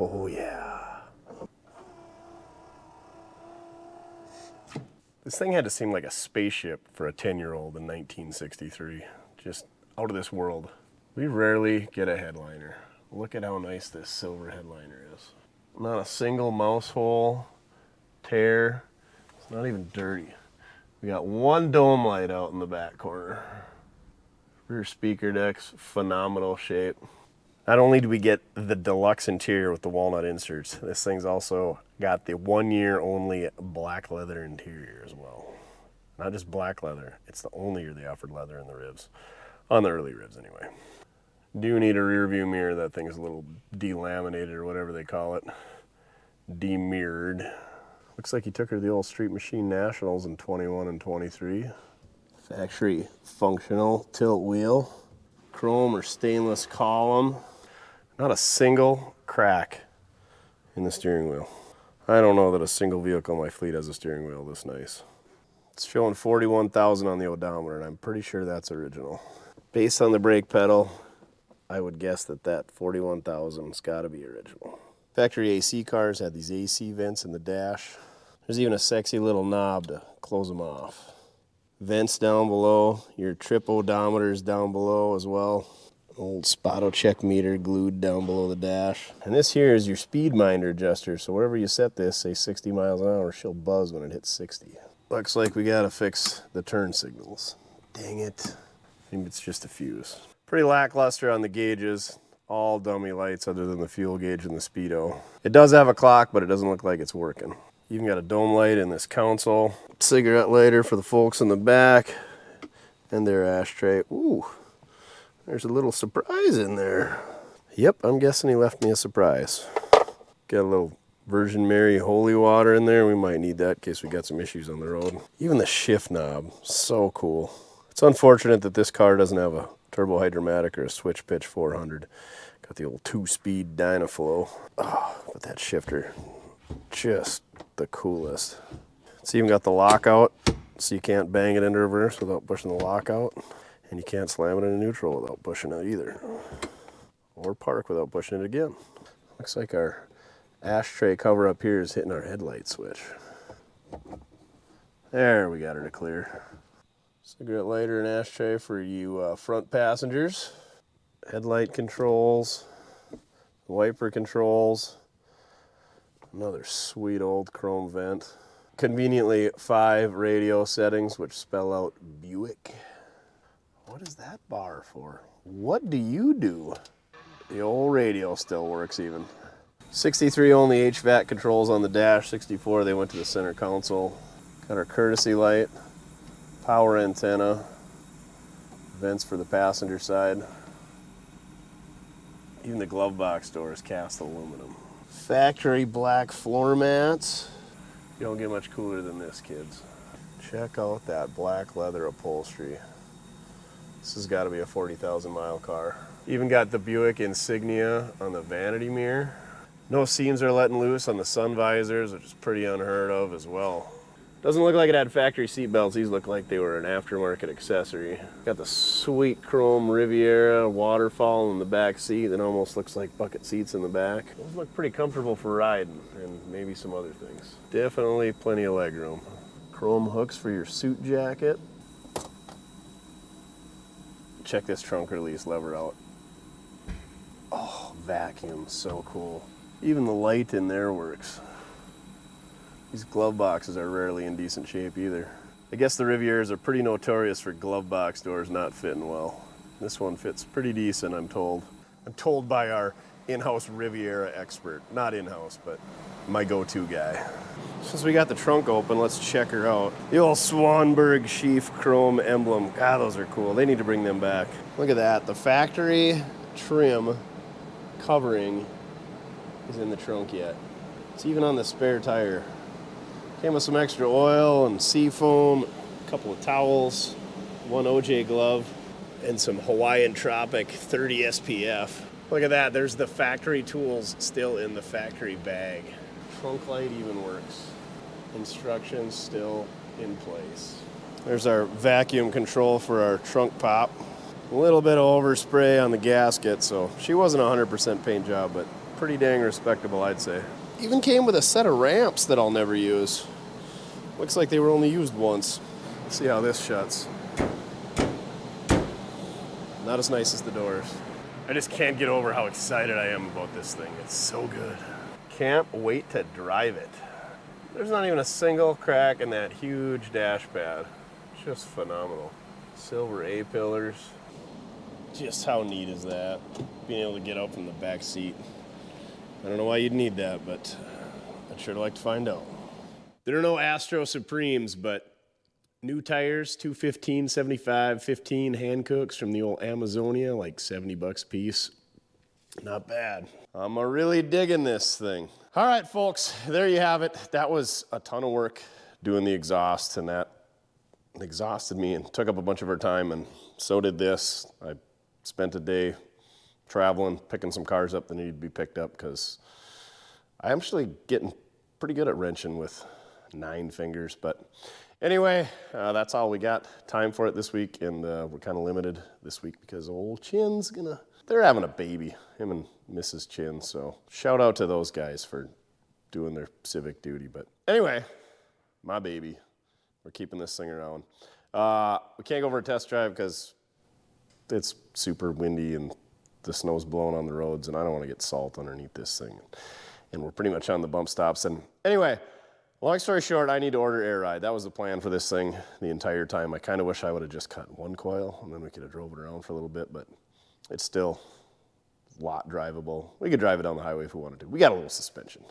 Oh yeah. This thing had to seem like a spaceship for a 10-year-old in 1963. Just out of this world. We rarely get a headliner. Look at how nice this silver headliner is. Not a single mouse hole, tear. It's not even dirty. We got 1 dome light out in the back corner. Rear speaker decks, phenomenal shape. Not only do we get the deluxe interior with the walnut inserts, this thing's also got the 1-year only black leather interior as well. Not just black leather, it's the only year they offered leather in the ribs. On the early ribs anyway. Do need a rear view mirror. That thing is a little delaminated or whatever they call it. Demirrored. Looks like he took her to the old Street Machine Nationals in 21 and 23. Factory functional tilt wheel. Chrome or stainless column. Not a single crack in the steering wheel. I don't know that a single vehicle in my fleet has a steering wheel this nice. It's showing 41,000 on the odometer, and I'm pretty sure that's original. Based on the brake pedal, I would guess that 41,000's got to be original. Factory AC cars had these AC vents in the dash. There's even a sexy little knob to close them off. Vents down below, your trip odometers down below as well. Old Spotto check meter glued down below the dash. And this here is your speed minder adjuster, so wherever you set this, say 60 miles an hour, she'll buzz when it hits 60. Looks like we gotta fix the turn signals. Dang it. I think it's just a fuse. Pretty lackluster on the gauges. All dummy lights other than the fuel gauge and the speedo. It does have a clock, but it doesn't look like it's working. Even got a dome light in this console. Cigarette lighter for the folks in the back. And their ashtray. Ooh. There's a little surprise in there. Yep, I'm guessing he left me a surprise. Got a little Virgin Mary holy water in there. We might need that in case we got some issues on the road. Even the shift knob, so cool. It's unfortunate that this car doesn't have a turbo hydromatic or a switch pitch 400. Got the old 2-speed Dynaflow. Oh, but that shifter, just the coolest. It's even got the lockout, so you can't bang it into reverse without pushing the lockout. And you can't slam it into neutral without pushing it either. Or park without pushing it again. Looks like our ashtray cover up here is hitting our headlight switch. There, we got her to clear. Cigarette lighter and ashtray for you front passengers. Headlight controls, wiper controls, another sweet old chrome vent. Conveniently 5 radio settings which spell out Buick. What is that bar for? What do you do? The old radio still works even. 63 only HVAC controls on the dash, 64 they went to the center console. Got our courtesy light, power antenna, vents for the passenger side. Even the glove box door is cast aluminum. Factory black floor mats. You don't get much cooler than this, kids. Check out that black leather upholstery. This has got to be a 40,000 mile car. Even got the Buick insignia on the vanity mirror. No seams are letting loose on the sun visors, which is pretty unheard of as well. Doesn't look like it had factory seat belts. These look like they were an aftermarket accessory. Got the sweet chrome Riviera waterfall in the back seat that almost looks like bucket seats in the back. Those look pretty comfortable for riding and maybe some other things. Definitely plenty of legroom. Chrome hooks for your suit jacket. Check this trunk release lever out. Oh, vacuum, so cool. Even the light in there works. These glove boxes are rarely in decent shape either. I guess the Rivieras are pretty notorious for glove box doors not fitting well. This one fits pretty decent, I'm told. I'm told by our in-house Riviera expert. Not in-house, but my go-to guy. Since we got the trunk open, let's check her out. The old Swanberg sheaf chrome emblem. God, those are cool. They need to bring them back. Look at that. The factory trim covering is in the trunk yet. It's even on the spare tire. Came with some extra oil and seafoam, a couple of towels, 1 OJ glove, and some Hawaiian Tropic 30 SPF. Look at that, there's the factory tools still in the factory bag. Trunk light even works. Instructions still in place. There's our vacuum control for our trunk pop. A little bit of overspray on the gasket, so she wasn't a 100% paint job, but pretty dang respectable, I'd say. Even came with a set of ramps that I'll never use. Looks like they were only used once. Let's see how this shuts. Not as nice as the doors. I just can't get over how excited I am about this thing. It's so good. Can't wait to drive it. There's not even a single crack in that huge dash pad. Just phenomenal. Silver A-pillars. Just how neat is that? Being able to get up from the back seat. I don't know why you'd need that, but I'd sure like to find out. There are no Astro Supremes, but new tires, 215, 75, 15 Hancooks from the old Amazonia, like $70 a piece. Not bad. I'm really digging this thing. All right, folks, there you have it. That was a ton of work doing the exhaust, and that exhausted me and took up a bunch of our time, and so did this. I spent a day traveling, picking some cars up that needed to be picked up because I'm actually getting pretty good at wrenching with 9 fingers. But anyway, that's all we got time for it this week, and we're kind of limited this week because old Chin's they're having a baby, him and Mrs. Chin, so shout out to those guys for doing their civic duty. But anyway, my baby, we're keeping this thing around. We can't go for a test drive because it's super windy and the snow's blowing on the roads, and I don't want to get salt underneath this thing. And we're pretty much on the bump stops. And anyway, long story short, I need to order air ride. That was the plan for this thing the entire time. I kind of wish I would have just cut one coil, and then we could have drove it around for a little bit, but it's still a lot drivable. We could drive it down the highway if we wanted to. We got a little suspension.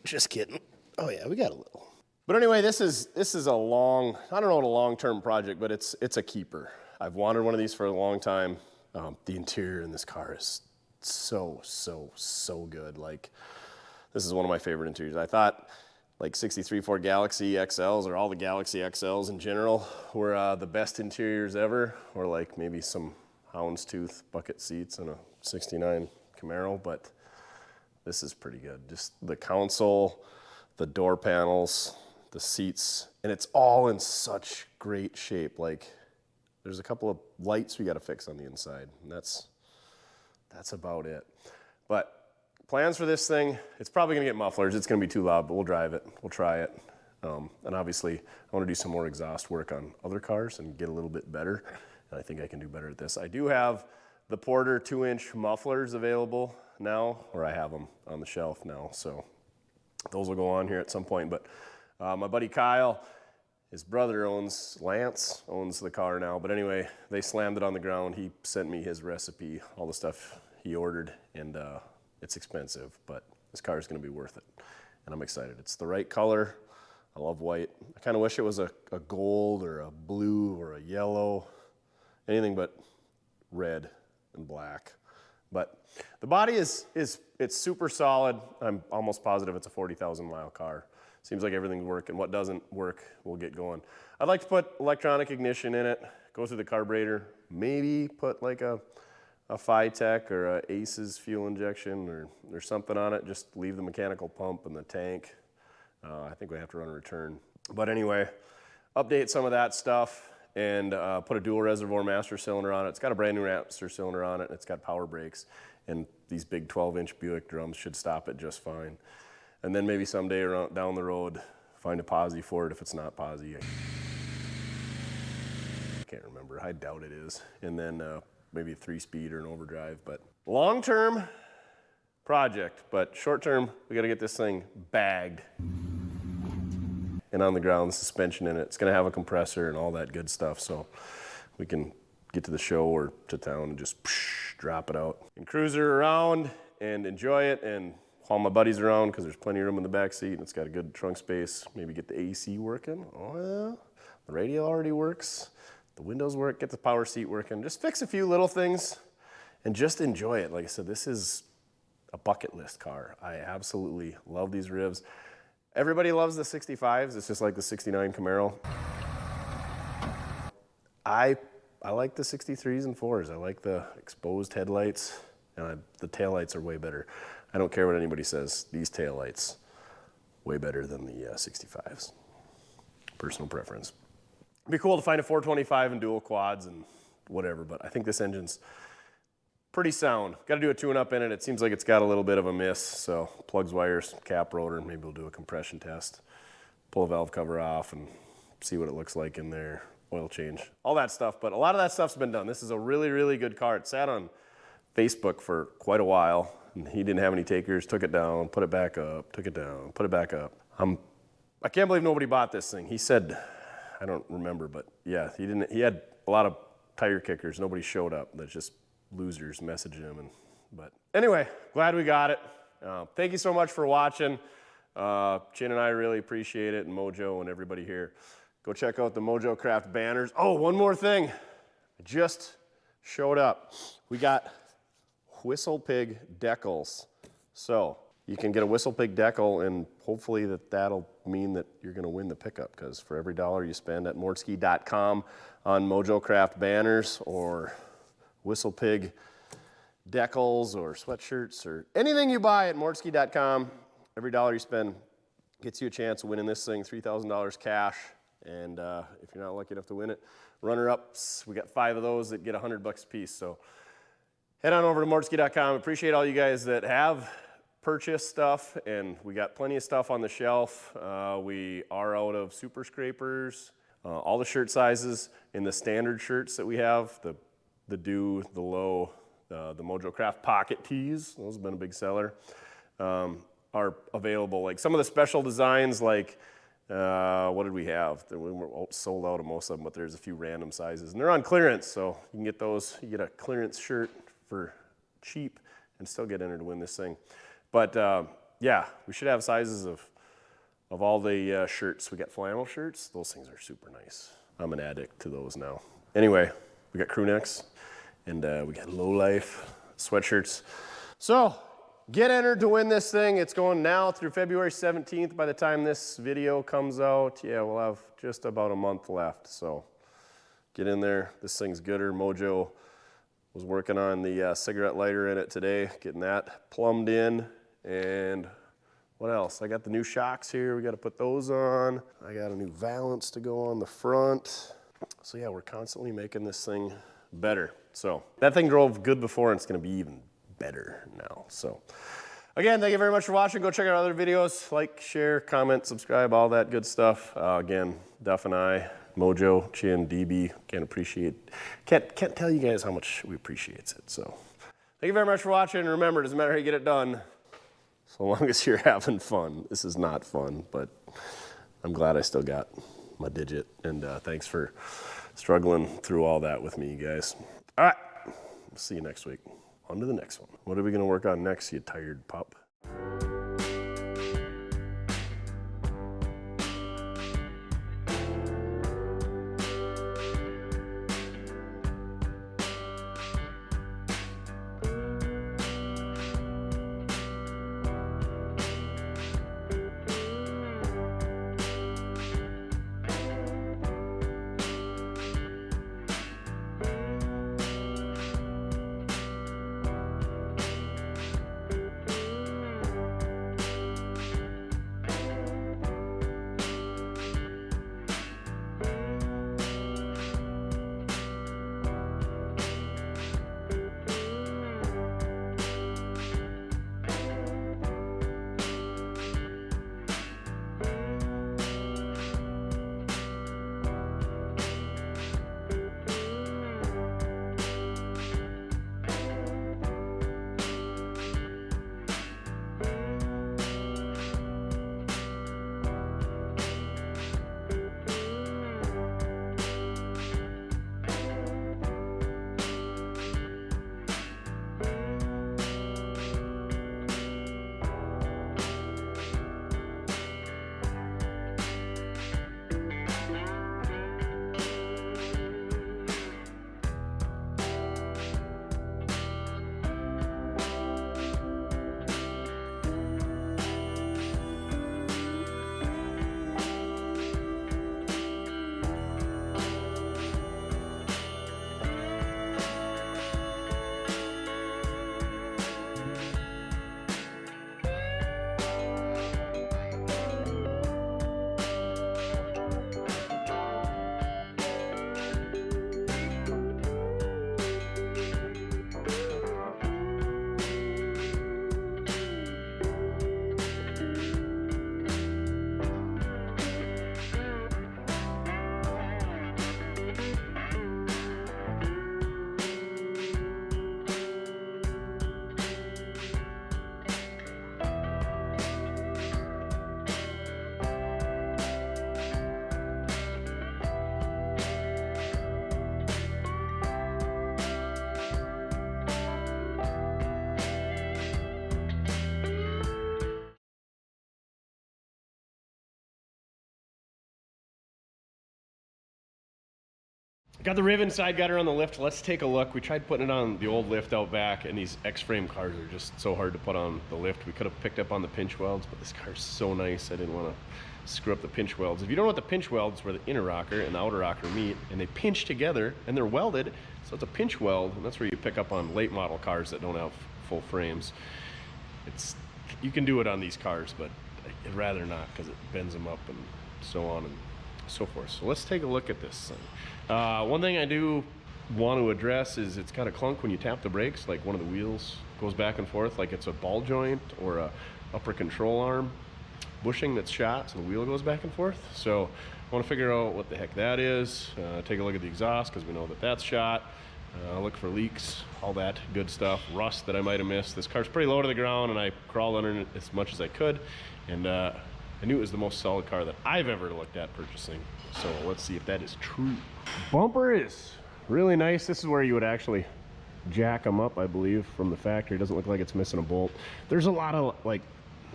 Just kidding. Oh yeah, we got a little. But anyway, this is a long, I don't know what a long-term project, but it's a keeper. I've wanted one of these for a long time. The interior in this car is so good. Like, this is one of my favorite interiors. I thought like 63 Ford Galaxy XLs, or all the Galaxy XLs in general, were the best interiors ever, or like maybe some houndstooth bucket seats in a 69 Camaro, but this is pretty good. Just the console, the door panels, the seats, and it's all in such great shape. Like, there's a couple of lights we got to fix on the inside, and that's about it. But plans for this thing, it's probably gonna get mufflers. It's gonna be too loud, but we'll drive it. We'll try it. And obviously, I want to do some more exhaust work on other cars and get a little bit better. And I think I can do better at this. I do have the Porter 2-inch mufflers available now, or I have them on the shelf now, so those will go on here at some point. But my buddy Kyle, his brother Lance owns the car now, but anyway, they slammed it on the ground. He sent me his recipe, all the stuff he ordered, and it's expensive, but this car is gonna be worth it, and I'm excited. It's the right color. I love white. I kind of wish it was a gold or a blue or a yellow, anything but red and black. But the body it's super solid. I'm almost positive it's a 40,000 mile car. Seems like everything's working. What doesn't work, we'll get going. I'd like to put electronic ignition in it, go through the carburetor, maybe put like a Phytech or a Aces fuel injection or something on it, just leave the mechanical pump and the tank. I think we have to run a return. But anyway, update some of that stuff and put a dual reservoir master cylinder on it. It's got a brand new master cylinder on it, and it's got power brakes, and these big 12-inch Buick drums should stop it just fine. And then maybe someday around down the road, find a posi for it if it's not posi. I can't remember, I doubt it is. And then maybe a 3-speed or an overdrive. But long-term project, but short-term, we gotta get this thing bagged and on the ground, the suspension in it. It's gonna have a compressor and all that good stuff, so we can get to the show or to town and just drop it out and cruise her around and enjoy it and haul my buddies around because there's plenty of room in the back seat and it's got a good trunk space. Maybe get the AC working. Oh yeah, the radio already works. The windows work, get the power seat working. Just fix a few little things and just enjoy it. Like I said, this is a bucket list car. I absolutely love these ribs. Everybody loves the 65s. It's just like the 69 Camaro. I like the 63s and 4s. I like the exposed headlights, and the taillights are way better. I don't care what anybody says. These taillights, way better than the 65s. Personal preference. It'd be cool to find a 425 and dual quads and whatever, but I think this engine's pretty sound. Got to do a tune-up in it. It seems like it's got a little bit of a miss, so plugs, wires, cap rotor, and maybe we'll do a compression test. Pull a valve cover off and see what it looks like in there. Oil change, all that stuff, but a lot of that stuff's been done. This is a really, really good car. It sat on Facebook for quite a while, and he didn't have any takers, took it down, put it back up, took it down, put it back up. I can't believe nobody bought this thing. He said, I don't remember, but yeah, he had a lot of tire kickers. Nobody showed up. That's just losers messaging him. But anyway, glad we got it. Thank you so much for watching. Chin and I really appreciate it, and Mojo and everybody here. Go check out the Mojo Craft banners. Oh, one more thing. I just showed up. We got Whistle Pig decals. So you can get a Whistle Pig decal, and hopefully that'll mean that you're gonna win the pickup, because for every $1 you spend at mortske.com on Mojo Craft banners or Whistle Pig decals or sweatshirts or anything you buy at mortske.com, every $1 you spend gets you a chance of winning this thing, $3,000 cash. And if you're not lucky enough to win it, runner-ups, we got 5 of those that get $100 a piece. So head on over to mortske.com. Appreciate all you guys that have purchased stuff, and we got plenty of stuff on the shelf. We are out of super scrapers, all the shirt sizes in the standard shirts that we have, the do, the low, the Mojo Craft pocket tees, those have been a big seller, are available. Like some of the special designs, like what did we have? We were sold out of most of them, but there's a few random sizes, and they're on clearance, so you can get those. You get a clearance shirt for cheap and still get entered to win this thing. But yeah, we should have sizes of all the shirts. We got flannel shirts. Those things are super nice. I'm an addict to those now. Anyway, we got crew necks, and we got low life sweatshirts. So get entered to win this thing. It's going now through February 17th. By the time this video comes out, yeah, we'll have just about a month left. So get in there. This thing's gooder. Mojo was working on the cigarette lighter in it today, getting that plumbed in. And what else? I got the new shocks here. We got to put those on. I got a new valance to go on the front. So yeah, we're constantly making this thing better. So that thing drove good before, and it's going to be even better now. So again, thank you very much for watching. Go check out other videos. Like, share, comment, subscribe, all that good stuff. Again, Duff and I Mojo, Chin, DB, can't tell you guys how much we appreciate it. So thank you very much for watching. And remember, it doesn't matter how you get it done, so long as you're having fun. This is not fun, but I'm glad I still got my digit. And thanks for struggling through all that with me, you guys. All right, see you next week. On to the next one. What are we gonna work on next, you tired pup? Got the Riven side gutter on the lift. Let's take a look. We tried putting it on the old lift out back, and these X-frame cars are just so hard to put on the lift. We could have picked up on the pinch welds, but this car's so nice, I didn't want to screw up the pinch welds. If you don't know what the pinch welds, where the inner rocker and the outer rocker meet, and they pinch together, and they're welded, so it's a pinch weld, and that's where you pick up on late model cars that don't have full frames. You can do it on these cars, but I'd rather not, because it bends them up and so on and so forth. So let's take a look at this thing. One thing I do want to address is it's got a clunk when you tap the brakes, like one of the wheels goes back and forth like it's a ball joint or a upper control arm bushing that's shot, so the wheel goes back and forth. So I want to figure out what the heck that is. Take a look at the exhaust, because we know that that's shot. Look for leaks, all that good stuff, rust that I might have missed. This car's pretty low to the ground, and I crawled under it as much as I could, and I knew it was the most solid car that I've ever looked at purchasing. So let's see if that is true. Bumper is really nice. This is where you would actually jack them up, I believe, from the factory. It doesn't look like it's missing a bolt. There's a lot of like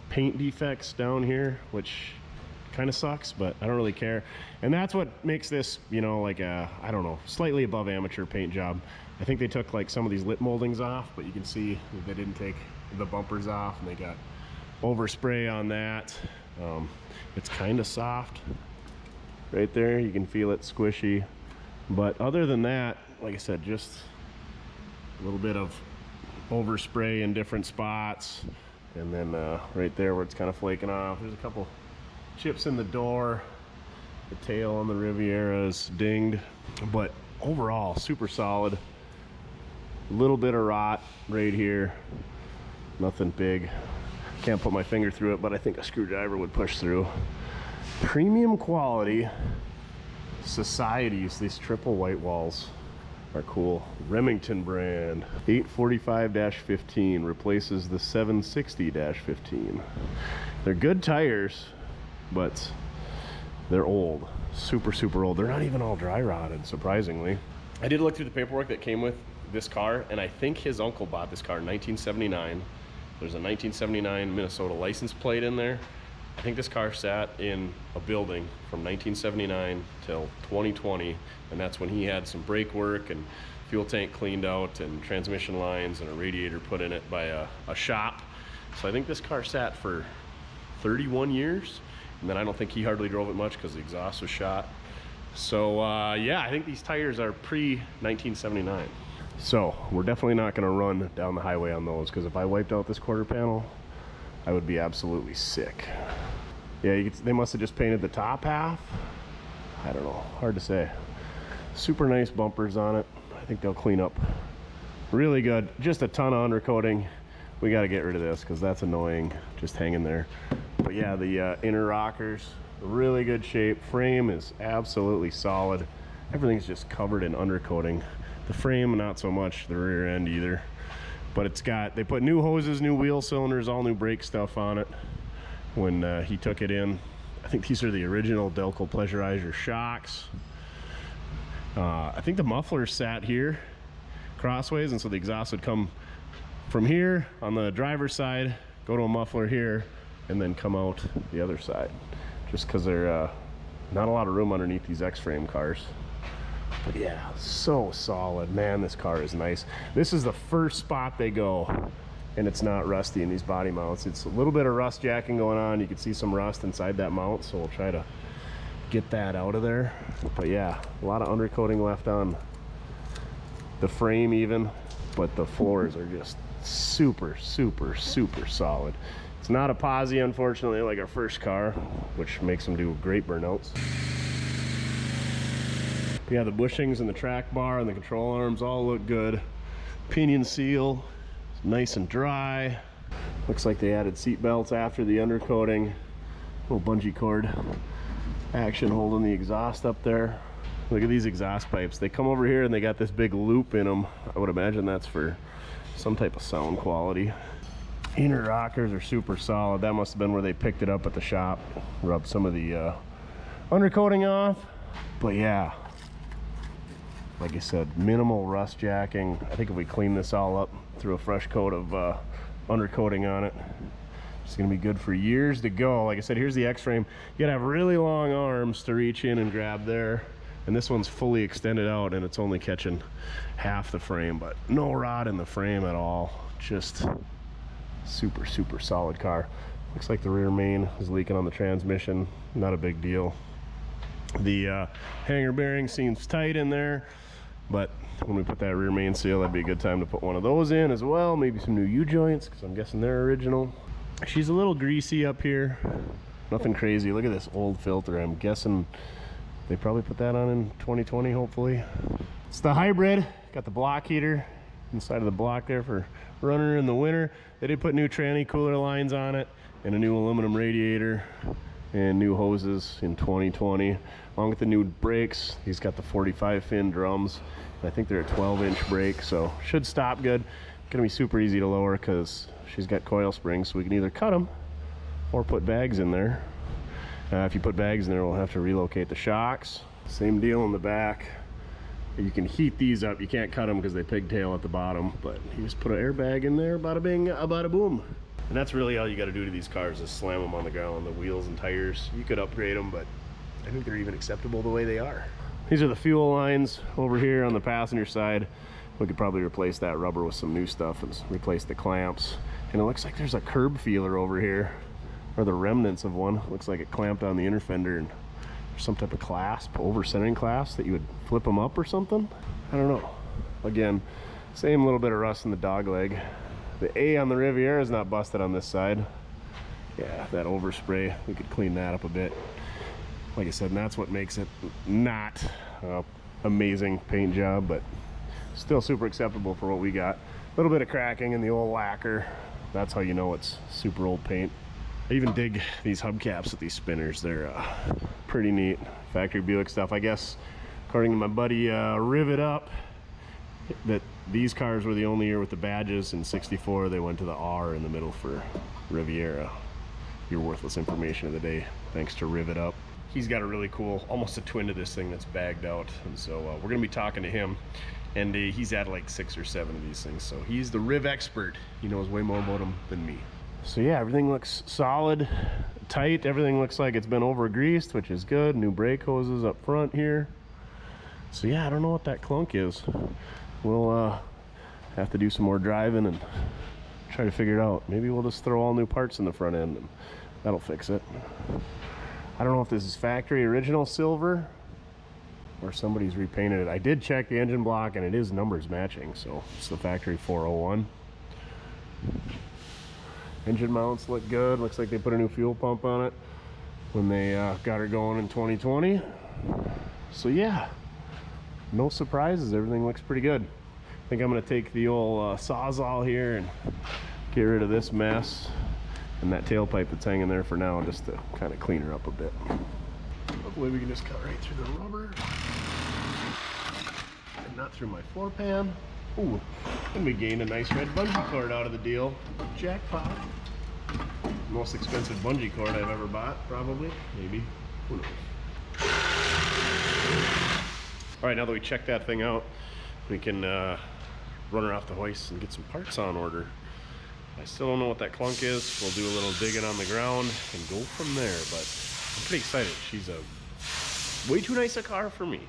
paint defects down here, which kind of sucks, but I don't really care. And that's what makes this, you know, like a, I don't know, slightly above amateur paint job. I think they took like some of these lip moldings off, but you can see they didn't take the bumpers off, and they got overspray on that. It's kind of soft right there. You can feel it squishy, but other than that, like I said, just a little bit of overspray in different spots, and then right there where it's kind of flaking off, there's a couple chips in the door. The tail on the Riviera is dinged, but overall super solid. A little bit of rot right here, nothing big. Can't put my finger through it, but I think a screwdriver would push through. Premium quality societies, these triple white walls are cool. Remington brand 845-15 replaces the 760-15. They're good tires, but they're old, super old. They're not even all dry rotted, surprisingly. I did look through the paperwork that came with this car, and I think his uncle bought this car in 1979. There's a 1979 Minnesota license plate in there. I think this car sat in a building from 1979 till 2020, and that's when he had some brake work and fuel tank cleaned out and transmission lines and a radiator put in it by a shop. So I think this car sat for 31 years, and then I don't think he hardly drove it much because the exhaust was shot. So yeah, I think these tires are pre-1979. So we're definitely not going to run down the highway on those, because if I wiped out this quarter panel, I would be absolutely sick. Yeah, they must have just painted the top half. I don't know, hard to say. Super nice bumpers on it. I think they'll clean up really good. Just a ton of undercoating. We got to get rid of this because that's annoying, just hanging there. But yeah, the inner rockers, really good shape. Frame is absolutely solid. Everything's just covered in undercoating. The frame, not so much. The rear end either. But it's got, they put new hoses, new wheel cylinders, all new brake stuff on it when he took it in. I think these are the original Delco Pleasurizer shocks. I think the muffler sat here crossways, and so the exhaust would come from here on the driver's side, go to a muffler here, and then come out the other side. Just because they're not a lot of room underneath these X-frame cars. But yeah, so solid. Man, this car is nice. This is the first spot they go, and it's not rusty in these body mounts. It's a little bit of rust jacking going on. You can see some rust inside that mount, so we'll try to get that out of there. But yeah, a lot of undercoating left on the frame even, but the floors are just super solid. It's not a posi, unfortunately, like our first car, which makes them do great burnouts. Yeah, the bushings and the track bar and the control arms all look good. Pinion seal, nice and dry. Looks like they added seat belts after the undercoating. Little bungee cord action holding the exhaust up there. Look at these exhaust pipes. They come over here and they got this big loop in them. I would imagine that's for some type of sound quality. Inner rockers are super solid. That must have been where they picked it up at the shop. Rubbed some of the undercoating off. But yeah, like I said, minimal rust jacking. I think if we clean this all up, threw a fresh coat of undercoating on it, it's gonna be good for years to go. Like I said, here's the X-frame. You gotta have really long arms to reach in and grab there. And this one's fully extended out and it's only catching half the frame, but no rot in the frame at all. Just super solid car. Looks like the rear main is leaking on the transmission. Not a big deal. The hanger bearing seems tight in there, but when we put that rear main seal, that'd be a good time to put one of those in as well. Maybe some new U-joints, because I'm guessing they're original. She's a little greasy up here. Nothing crazy. Look at this old filter. I'm guessing they probably put that on in 2020, hopefully. It's the hybrid. Got the block heater inside of the block there for running in the winter. They did put new tranny cooler lines on it and a new aluminum radiator and new hoses in 2020, along with the new brakes. He's got the 45 fin drums. I think they're a 12-inch brake, so should stop good. Gonna be super easy to lower because she's got coil springs, so we can either cut them or put bags in there. If you put bags in there, we'll have to relocate the shocks. Same deal in the back. You can heat these up. You can't cut them because they pigtail at the bottom, but you just put an airbag in there, bada bing, bada boom. And that's really all you got to do to these cars is slam them on the ground. The wheels and tires, you could upgrade them, but I think they're even acceptable the way they are. These are the fuel lines over here on the passenger side. We could probably replace that rubber with some new stuff and replace the clamps. And it looks like there's a curb feeler over here, or the remnants of one. Looks like it clamped on the inner fender, and there's some type of clasp, over centering clasp, that you would flip them up or something. I don't know. Again, same little bit of rust in the dog leg. The A on the Riviera is not busted on this side. Yeah, that overspray, we could clean that up a bit. Like I said, and that's what makes it not amazing paint job, but still super acceptable for what we got. A little bit of cracking in the old lacquer. That's how you know it's super old paint. I even dig these hubcaps with these spinners. They're pretty neat. factory Buick stuff. I guess, according to my buddy Rivet Up, that these cars were the only year with the badges. In '64, they went to the R in the middle for Riviera. Your worthless information of the day, thanks to Rivet Up. He's got a really cool, almost a twin to this thing that's bagged out, and so we're gonna be talking to him. And he's had like 6 or 7 of these things, so he's the Riv expert. He knows way more about them than me. So yeah, everything looks solid, tight. Everything looks like it's been over greased, which is good. New brake hoses up front here. So yeah, I don't know what that clunk is. We'll have to do some more driving and try to figure it out. Maybe we'll just throw all new parts in the front end and that'll fix it. I don't know if this is factory original silver or somebody's repainted it. I did check the engine block and it is numbers matching, so it's the factory 401. Engine mounts look good. Looks like they put a new fuel pump on it when they got her going in 2020. So yeah, no surprises. Everything looks pretty good. I think I'm gonna take the old Sawzall here and get rid of this mess and that tailpipe that's hanging there for now, just to kind of clean her up a bit. Hopefully we can just cut right through the rubber and not through my floor pan. Ooh, and we gained a nice red bungee cord out of the deal. Jackpot. Most expensive bungee cord I've ever bought, probably, maybe, who knows. All right, now that we checked that thing out, we can run her off the hoist and get some parts on order. I still don't know what that clunk is. We'll do a little digging on the ground and go from there, but I'm pretty excited. She's a way too nice a car for me.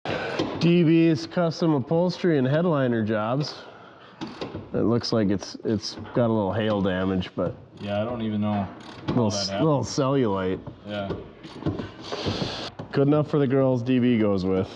DB's custom upholstery and headliner jobs. It looks like it's got a little hail damage, but Yeah, I don't even know. little cellulite. Yeah. Good enough for the girls DB goes with.